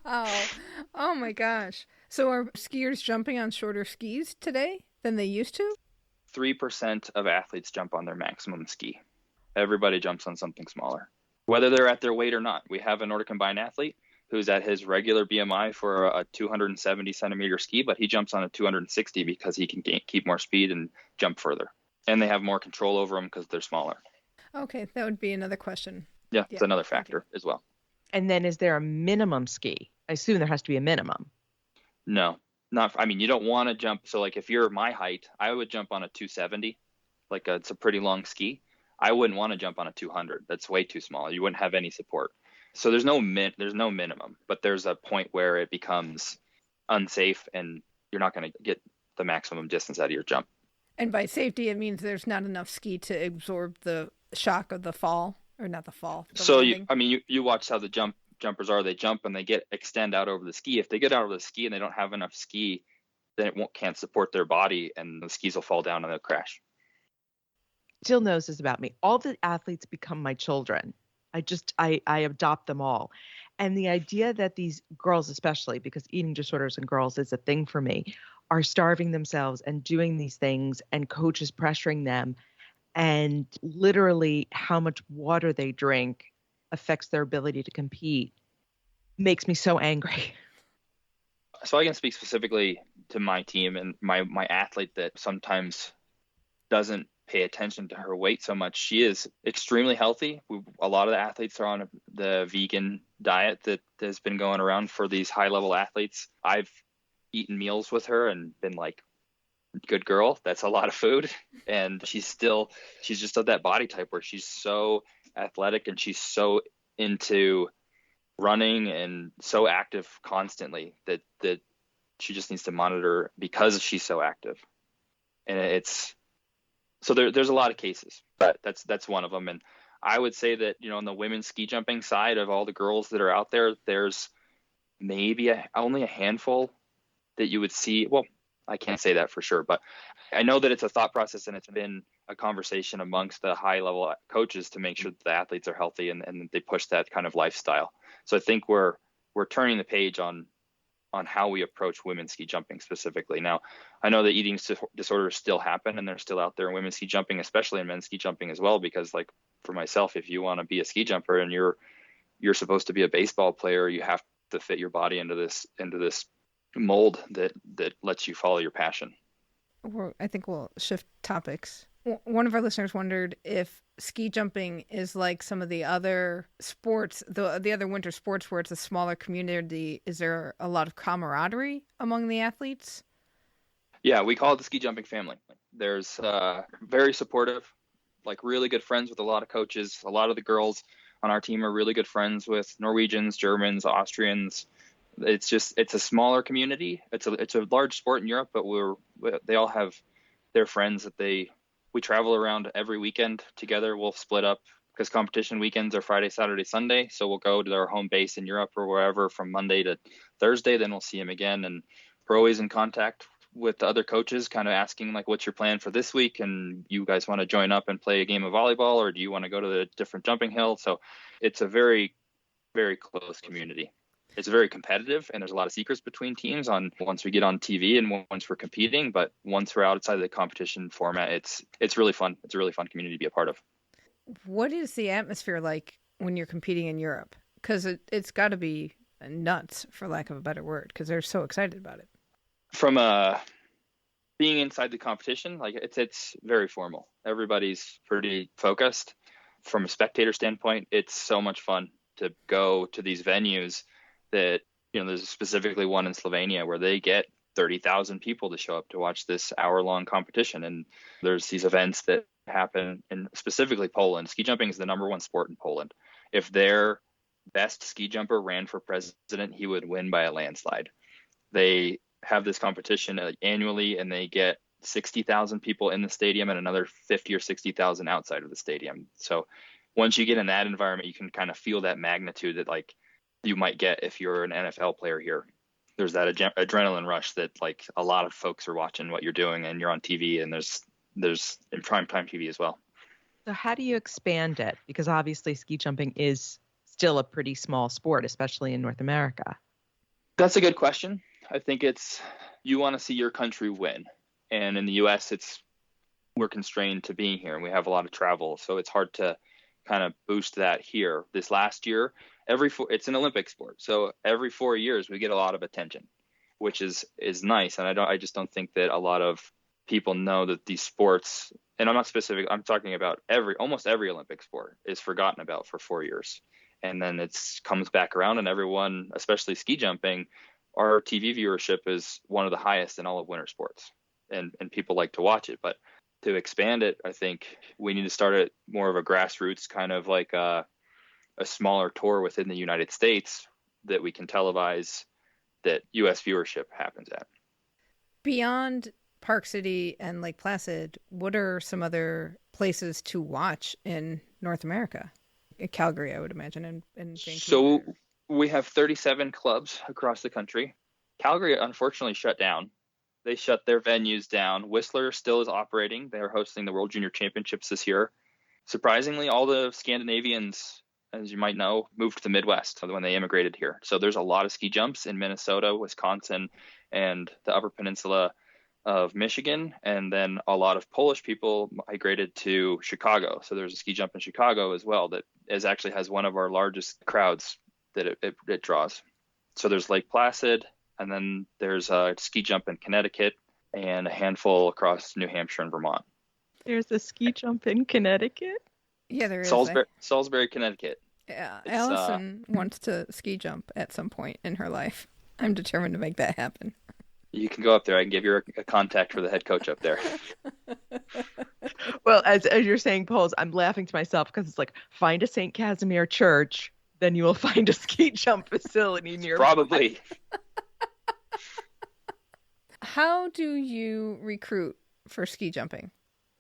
Oh my gosh. So are skiers jumping on shorter skis today than they used to? 3% of athletes jump on their maximum ski. Everybody jumps on something smaller, whether they're at their weight or not. We have a Nordic combined athlete who's at his regular BMI for a 270 centimeter ski, but he jumps on a 260 because he can keep more speed and jump further. And they have more control over them because they're smaller. Okay, that would be another question. Yeah, it's another factor as well. And then is there a minimum ski? I assume there has to be a minimum. No, not. I mean, you don't want to jump. So like if you're my height, I would jump on a 270. It's a pretty long ski. I wouldn't want to jump on a 200. That's way too small. You wouldn't have any support. So there's no minimum, but there's a point where it becomes unsafe and you're not going to get the maximum distance out of your jump. And by safety, it means there's not enough ski to absorb the shock of the fall, or not the fall. So you watch how the jumpers are. They jump and they extend out over the ski. If they get out of the ski and they don't have enough ski, then it can't support their body and the skis will fall down and they'll crash. Jill knows this about me. All the athletes become my children. I adopt them all. And the idea that these girls, especially because eating disorders in girls is a thing for me, are starving themselves and doing these things and coaches pressuring them, and literally how much water they drink affects their ability to compete, makes me so angry. So I can speak specifically to my team and my athlete that sometimes doesn't pay attention to her weight so much. She is extremely healthy. A lot of the athletes are on the vegan diet that has been going around for these high level athletes. I've eaten meals with her and been like, good girl, that's a lot of food. And she's just of that body type where she's so athletic and she's so into running and so active constantly that she just needs to monitor because she's so active. And so there's a lot of cases, but that's one of them. And I would say that, on the women's ski jumping side of all the girls that are out there, there's maybe only a handful that you would see. Well, I can't say that for sure, but I know that it's a thought process and it's been a conversation amongst the high level coaches to make sure that the athletes are healthy and they push that kind of lifestyle. So I think we're turning the page on how we approach women's ski jumping specifically. Now, I know that eating disorders still happen and they're still out there in women's ski jumping, especially in men's ski jumping as well, because like for myself, if you want to be a ski jumper and you're supposed to be a baseball player, you have to fit your body into this mold that lets you follow your passion. I think we'll shift topics. One of our listeners wondered if ski jumping is like some of the other sports, the other winter sports where it's a smaller community. Is there a lot of camaraderie among the athletes? Yeah, we call it the ski jumping family. There's very supportive, like really good friends with a lot of coaches. A lot of the girls on our team are really good friends with Norwegians, Germans, Austrians. It's a smaller community. It's a large sport in Europe, but they all have their friends that we travel around every weekend together. We'll split up because competition weekends are Friday, Saturday, Sunday. So we'll go to their home base in Europe or wherever from Monday to Thursday. Then we'll see them again. And we're always in contact with the other coaches, kind of asking like, what's your plan for this week? And you guys want to join up and play a game of volleyball, or do you want to go to the different jumping hill? So it's a very, very close community. It's very competitive, and there's a lot of secrets between teams on once we get on TV and once we're competing. But once we're outside of the competition format, it's really fun. It's a really fun community to be a part of. What is the atmosphere like when you're competing in Europe? Because it's got to be nuts, for lack of a better word, because they're so excited about it. From being inside the competition, like it's very formal. Everybody's pretty focused. From a spectator standpoint, it's so much fun to go to these venues that, there's specifically one in Slovenia where they get 30,000 people to show up to watch this hour-long competition. And there's these events that happen in specifically Poland. Ski jumping is the number one sport in Poland. If their best ski jumper ran for president, he would win by a landslide. They have this competition annually, and they get 60,000 people in the stadium and another 50 or 60,000 outside of the stadium. So once you get in that environment, you can kind of feel that magnitude that like you might get if you're an NFL player here. There's that adrenaline rush that like a lot of folks are watching what you're doing, and you're on TV, and there's in primetime TV as well. So how do you expand it? Because obviously ski jumping is still a pretty small sport, especially in North America. That's a good question. I think you want to see your country win. And in the US, we're constrained to being here, and we have a lot of travel. So it's hard to kind of boost that here. This last year, it's an Olympic sport. So every 4 years we get a lot of attention, which is nice. And I just don't think that a lot of people know that these sports, and I'm not specific, I'm talking about almost every Olympic sport is forgotten about for 4 years. And then it comes back around, and everyone, especially ski jumping, our TV viewership is one of the highest in all of winter sports, and people like to watch it. But to expand it, I think we need to start at more of a grassroots kind of like a smaller tour within the United States that we can televise that U.S. viewership happens at. Beyond Park City and Lake Placid, what are some other places to watch in North America? In Calgary, I would imagine, and Vancouver. So we have 37 clubs across the country. Calgary, unfortunately, shut down. They shut their venues down. Whistler still is operating. They are hosting the World Junior Championships this year. Surprisingly, all the Scandinavians, as you might know, moved to the Midwest when they immigrated here. So there's a lot of ski jumps in Minnesota, Wisconsin, and the Upper Peninsula of Michigan. And then a lot of Polish people migrated to Chicago. So there's a ski jump in Chicago as well that actually has one of our largest crowds that it draws. So there's Lake Placid, and then there's a ski jump in Connecticut and a handful across New Hampshire and Vermont. There's a ski jump in Connecticut? Yeah, there is. Salisbury, Connecticut. Yeah, Alison wants to ski jump at some point in her life. I'm determined to make that happen. You can go up there. I can give you a contact for the head coach up there. Well, as you're saying polls, I'm laughing to myself because it's like, find a St. Casimir church, then you will find a ski jump facility nearby. Probably. How do you recruit for ski jumping?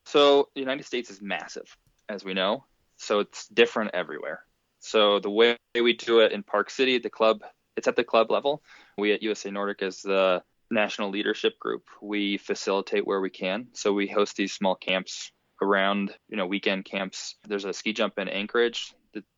So the United States is massive, as we know. So it's different everywhere. So the way we do it in Park City at the club, it's at the club level. We at USA Nordic as the national leadership group, we facilitate where we can. So we host these small camps around, weekend camps. There's a ski jump in Anchorage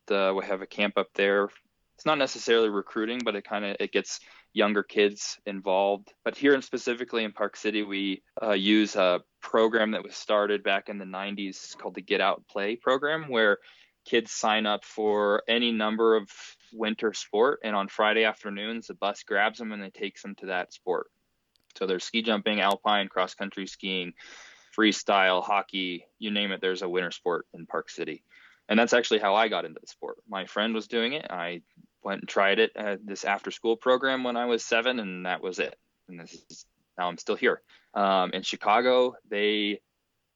that we have a camp up there. It's not necessarily recruiting, but it gets younger kids involved. But here specifically in Park City, we use a program that was started back in the 90s called the Get Out and Play program, where kids sign up for any number of winter sport. And on Friday afternoons, the bus grabs them and they takes them to that sport. So there's ski jumping, alpine, cross-country skiing, freestyle, hockey, you name it, there's a winter sport in Park City. And that's actually how I got into the sport. My friend was doing it. I went and tried it at this after-school program when I was 7, and that was it. And this is now I'm still here. In Chicago, they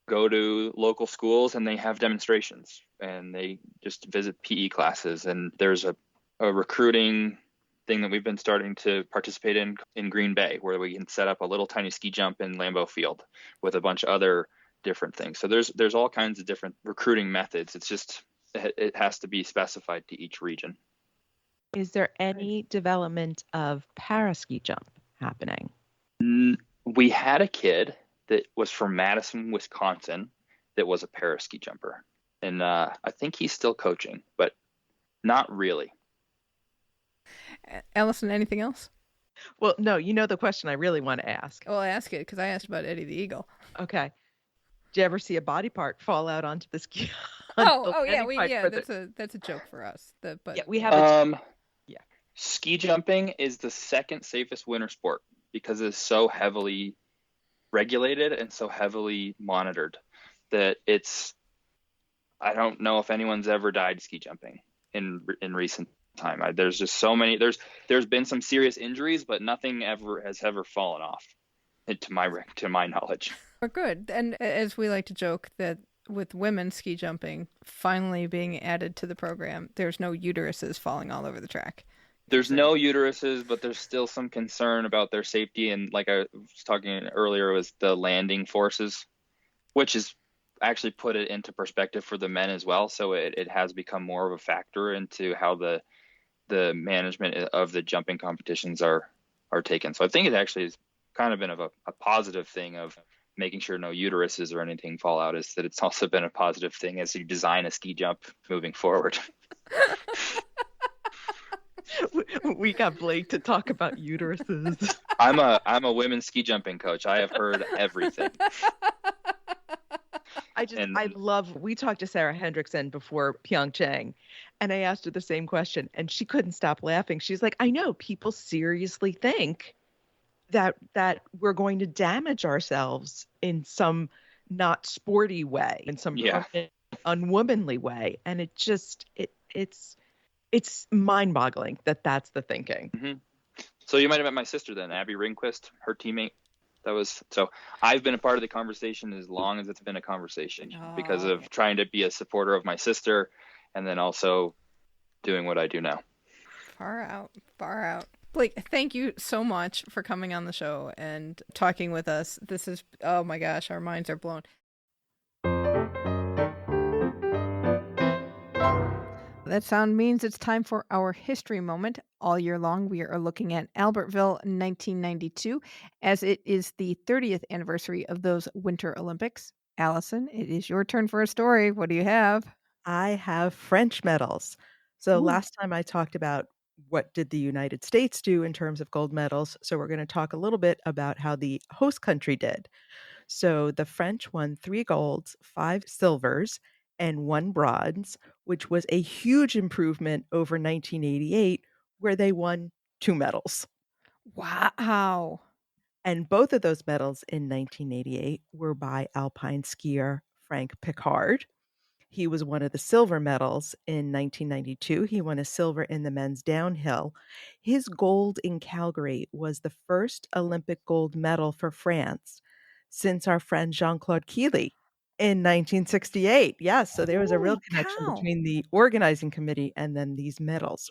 go to local schools and they have demonstrations and they just visit PE classes. And there's a recruiting thing that we've been starting to participate in Green Bay, where we can set up a little tiny ski jump in Lambeau Field with a bunch of other different things. So there's all kinds of different recruiting methods. It's just, it has to be specified to each region. Is there any development of para ski jump happening? We had a kid that was from Madison, Wisconsin, that was a para ski jumper. And I think he's still coaching, but not really. Alison, anything else? Well, no, you know the question I really want to ask. Well, I ask it because I asked about Eddie the Eagle. Okay. Did you ever see a body part fall out onto the ski? That's a joke for us. We have Ski jumping is the second safest winter sport because it's so heavily regulated and so heavily monitored that I don't know if anyone's ever died ski jumping in recent time. There's just so many. There's been some serious injuries, but nothing has ever fallen off, to my knowledge. We're good. And as we like to joke, that with women ski jumping finally being added to the program, there's no uteruses falling all over the track. There's no uteruses, but there's still some concern about their safety. And like I was talking earlier, was the landing forces, which is actually put it into perspective for the men as well. So it has become more of a factor into how the management of the jumping competitions are taken. So I think it actually has kind of been of a positive thing of making sure no uteruses or anything fall out, is that it's also been a positive thing as you design a ski jump moving forward. We got Blake to talk about uteruses. I'm a women's ski jumping coach. I have heard everything. We talked to Sarah Hendrickson before Pyeongchang, and I asked her the same question, and she couldn't stop laughing. She's like, I know people seriously think that we're going to damage ourselves in some not sporty way, in some unwomanly way. And it's mind-boggling that that's the thinking. Mm-hmm. So you might have met my sister then, Abby Ringquist, her teammate. So I've been a part of the conversation as long as it's been a conversation because of trying to be a supporter of my sister and then also doing what I do now. Far out. Blake, thank you so much for coming on the show and talking with us. This is, oh my gosh, our minds are blown. That sound means it's time for our history moment. All year long, we are looking at Albertville 1992, as it is the 30th anniversary of those Winter Olympics. Alison, it is your turn for a story. What do you have? I have French medals. So last time I talked about what did the United States do in terms of gold medals. So we're going to talk a little bit about how the host country did. So the French won 3 golds, 5 silvers, and 1 bronze, which was a huge improvement over 1988, where they won 2 medals. Wow. And both of those medals in 1988 were by alpine skier Frank Picard. He was one of the silver medals in 1992. He won a silver in the men's downhill. His gold in Calgary was the first Olympic gold medal for France since our friend Jean-Claude Keely in 1968. Yes, so there was a real connection between the organizing committee and then these medals.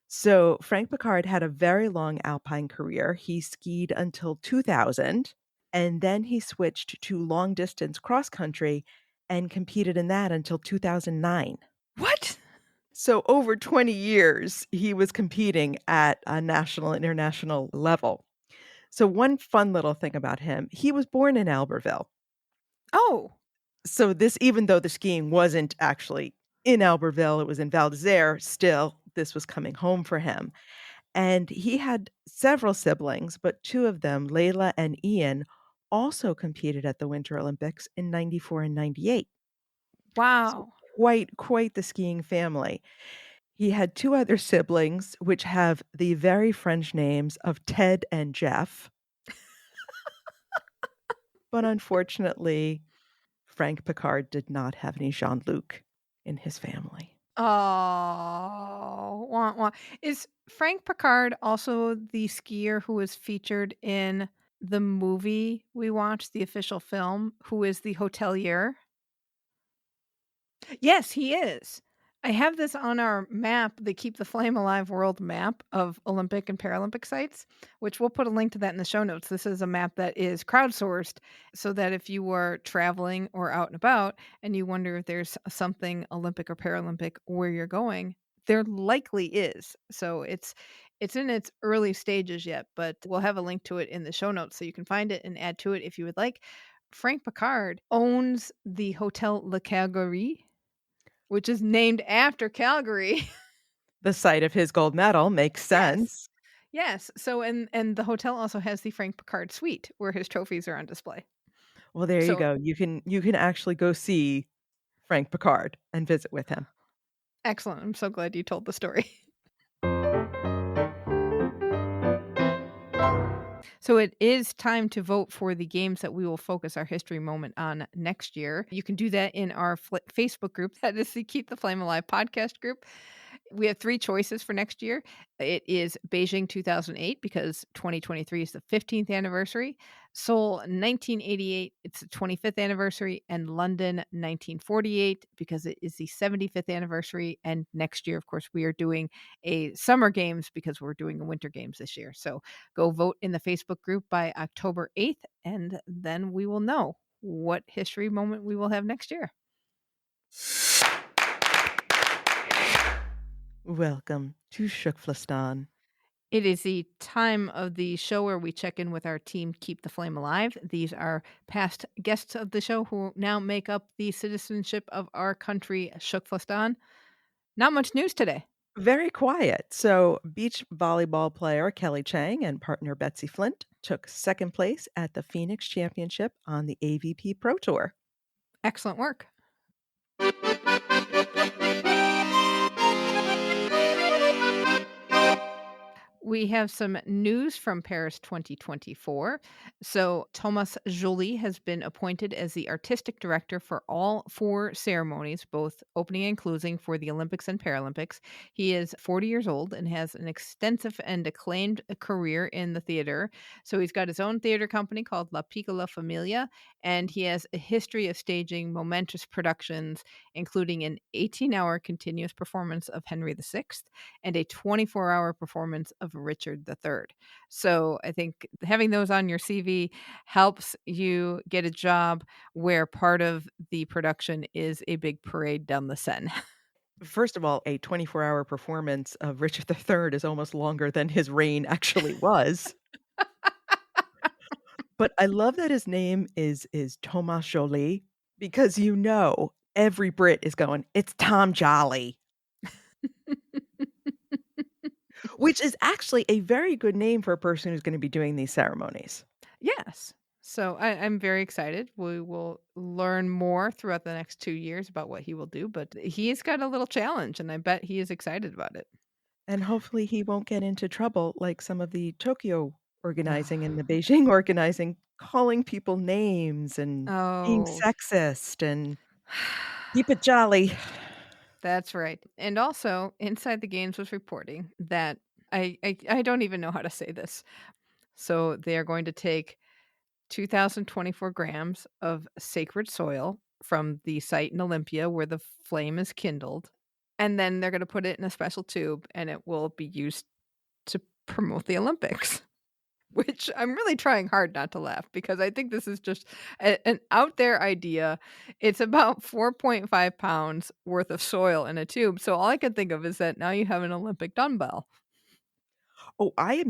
So Frank Picard had a very long alpine career. He skied until 2000, and then he switched to long distance cross country and competed in that until 2009. What? So over 20 years, he was competing at a national and international level. So one fun little thing about him, he was born in Albertville. Oh. So this, even though the skiing wasn't actually in Albertville, it was in Val d'Isere, still, this was coming home for him. And he had several siblings, but 2 of them, Layla and Ian, also competed at the Winter Olympics in 94 and 98. Wow. So quite the skiing family. He had 2 other siblings, which have the very French names of Ted and Jeff. But unfortunately, Frank Picard did not have any Jean-Luc in his family. Oh, wah, wah. Is Frank Picard also the skier who was featured in the movie we watched, the official film, who is the hotelier? Yes, he is. I have this on our map, the Keep the Flame Alive world map of Olympic and Paralympic sites, which we'll put a link to that in the show notes. This is a map that is crowdsourced so that if you are traveling or out and about and you wonder if there's something Olympic or Paralympic where you're going, there likely is. So it's in its early stages yet, but we'll have a link to it in the show notes so you can find it and add to it if you would like. Frank Picard owns the Hotel Le Calgary, which is named after Calgary. The site of his gold medal makes sense. Yes. So and the hotel also has the Frank Picard suite where his trophies are on display. Well, there you So go. You can actually go see Frank Picard and visit with him. excellent. I'm so glad you told the story. So it is time to vote for the games that we will focus our history moment on next year. You can do that in our Facebook group. That is the Keep the Flame Alive podcast group. We have 3 choices for next year. It is Beijing 2008 because 2023 is the 15th anniversary, Seoul 1988, it's the 25th anniversary, and London 1948 because it is the 75th anniversary. And next year, of course, we are doing a summer games because we're doing a winter games this year. So go vote in the Facebook group by October 8th, and then we will know what history moment we will have next year. Welcome to TKFLASTAN. It is the time of the show where we check in with our team, Keep the Flame Alive. These are past guests of the show who now make up the citizenship of our country, TKFLASTAN. Not much news today. Very quiet. So, beach volleyball player Kelly Chang and partner Betsy Flint took second place at the Phoenix Championship on the AVP Pro Tour. Excellent work. We have some news from Paris 2024. So, Thomas Joly has been appointed as the artistic director for all 4 ceremonies, both opening and closing for the Olympics and Paralympics. He is 40 years old and has an extensive and acclaimed career in the theater. So, he's got his own theater company called La Piccola Familia, and he has a history of staging momentous productions, including an 18-hour continuous performance of Henry VI and a 24-hour performance of Richard III. So I think having those on your CV helps you get a job where part of the production is a big parade down the Seine. First of all, a 24-hour performance of Richard III is almost longer than his reign actually was. But I love that his name is Thomas Joly because every Brit is going, it's Tom Jolly. Which is actually a very good name for a person who's going to be doing these ceremonies. Yes. So I'm very excited. We will learn more throughout the next 2 years about what he will do, but he's got a little challenge, and I bet he is excited about it. And hopefully he won't get into trouble like some of the Tokyo organizing and the Beijing organizing, calling people names and being Oh, sexist and keep it jolly. that's right. And also, Inside the Games was reporting that I don't even know how to say this. So they are going to take 2,024 grams of sacred soil from the site in Olympia where the flame is kindled, and then they're going to put it in a special tube, and it will be used to promote the Olympics. Which I'm really trying hard not to laugh because I think this is just an out there idea. It's about 4.5 pounds worth of soil in a tube. So all I can think of is that now you have an Olympic dumbbell. Oh, I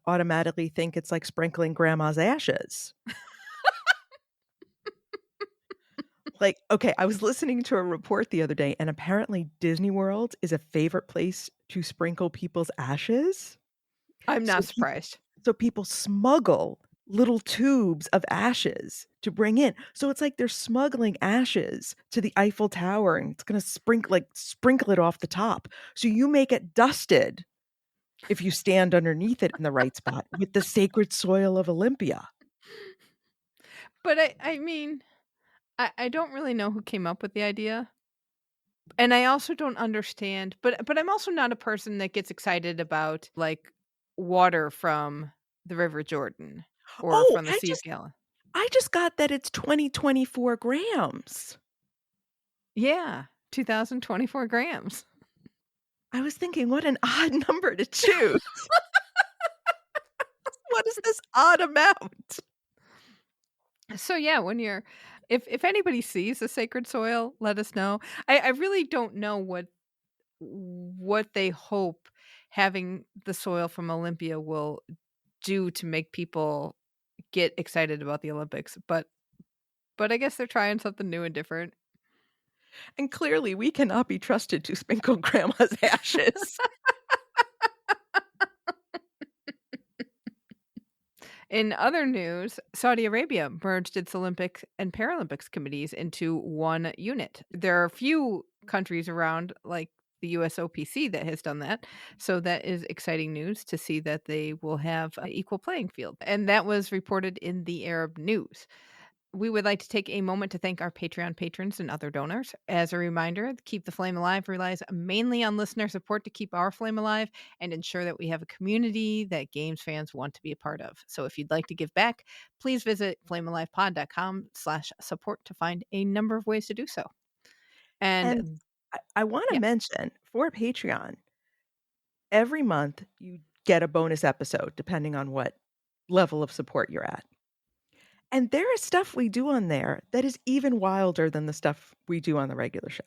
automatically think it's like sprinkling grandma's ashes. Like, okay, I was listening to a report the other day, and apparently Disney World is a favorite place to sprinkle people's ashes. I'm So not surprised. So people smuggle little tubes of ashes to bring in. So it's like they're smuggling ashes to the Eiffel Tower and it's going to sprinkle it off the top. So you may get dusted if you stand underneath it in the right spot with the sacred soil of Olympia. But I mean, I don't really know who came up with the idea. And I also don't understand, but I'm also not a person that gets excited about like water from the River Jordan. or Oh, from the sea of gallon. I just got that it's 2024 grams. Yeah, 2024 grams. I was thinking, what an odd number to choose. What is this odd amount? So yeah, when you're if anybody sees the sacred soil, let us know. I really don't know what they hope having the soil from Olympia will do to make people get excited about the Olympics, but I guess they're trying something new and different. And clearly, we cannot be trusted to sprinkle grandma's ashes. In other news, Saudi Arabia merged its Olympic and Paralympics committees into one unit. There are a few countries around, like the USOPC, that has done that. So that is exciting news to see that they will have an equal playing field. And that was reported in the Arab News. We would like to take a moment to thank our Patreon patrons and other donors. As a reminder, Keep the Flame Alive relies mainly on listener support to keep our flame alive and ensure that we have a community that games fans want to be a part of. So if you'd like to give back, please visit flamealivepod.com/support to find a number of ways to do so. And I want to mention for Patreon, every month you get a bonus episode depending on what level of support you're at. And there is stuff we do on there that is even wilder than the stuff we do on the regular show.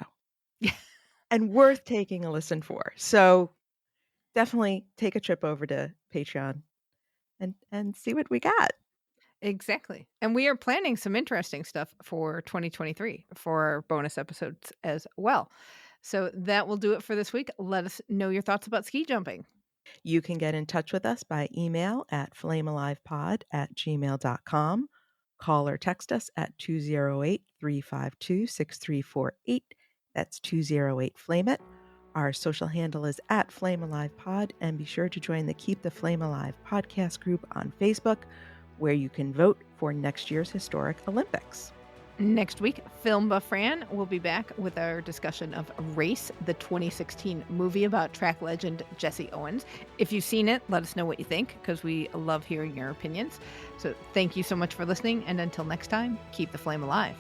And worth taking a listen for. So definitely take a trip over to Patreon and see what we got. Exactly. And we are planning some interesting stuff for 2023 for bonus episodes as well. So that will do it for this week. Let us know your thoughts about ski jumping. You can get in touch with us by email at flamealivepod@gmail.com. Call or text us at 208-352-6348. That's 208-FLAME-IT. Our social handle is at FlameAlivePod, and be sure to join the Keep the Flame Alive podcast group on Facebook, where you can vote for next year's historic Olympics. Next week, Film Buff Fran will be back with our discussion of Race, the 2016 movie about track legend Jesse Owens. If you've seen it, let us know what you think, because we love hearing your opinions. So thank you so much for listening, and until next time, keep the flame alive.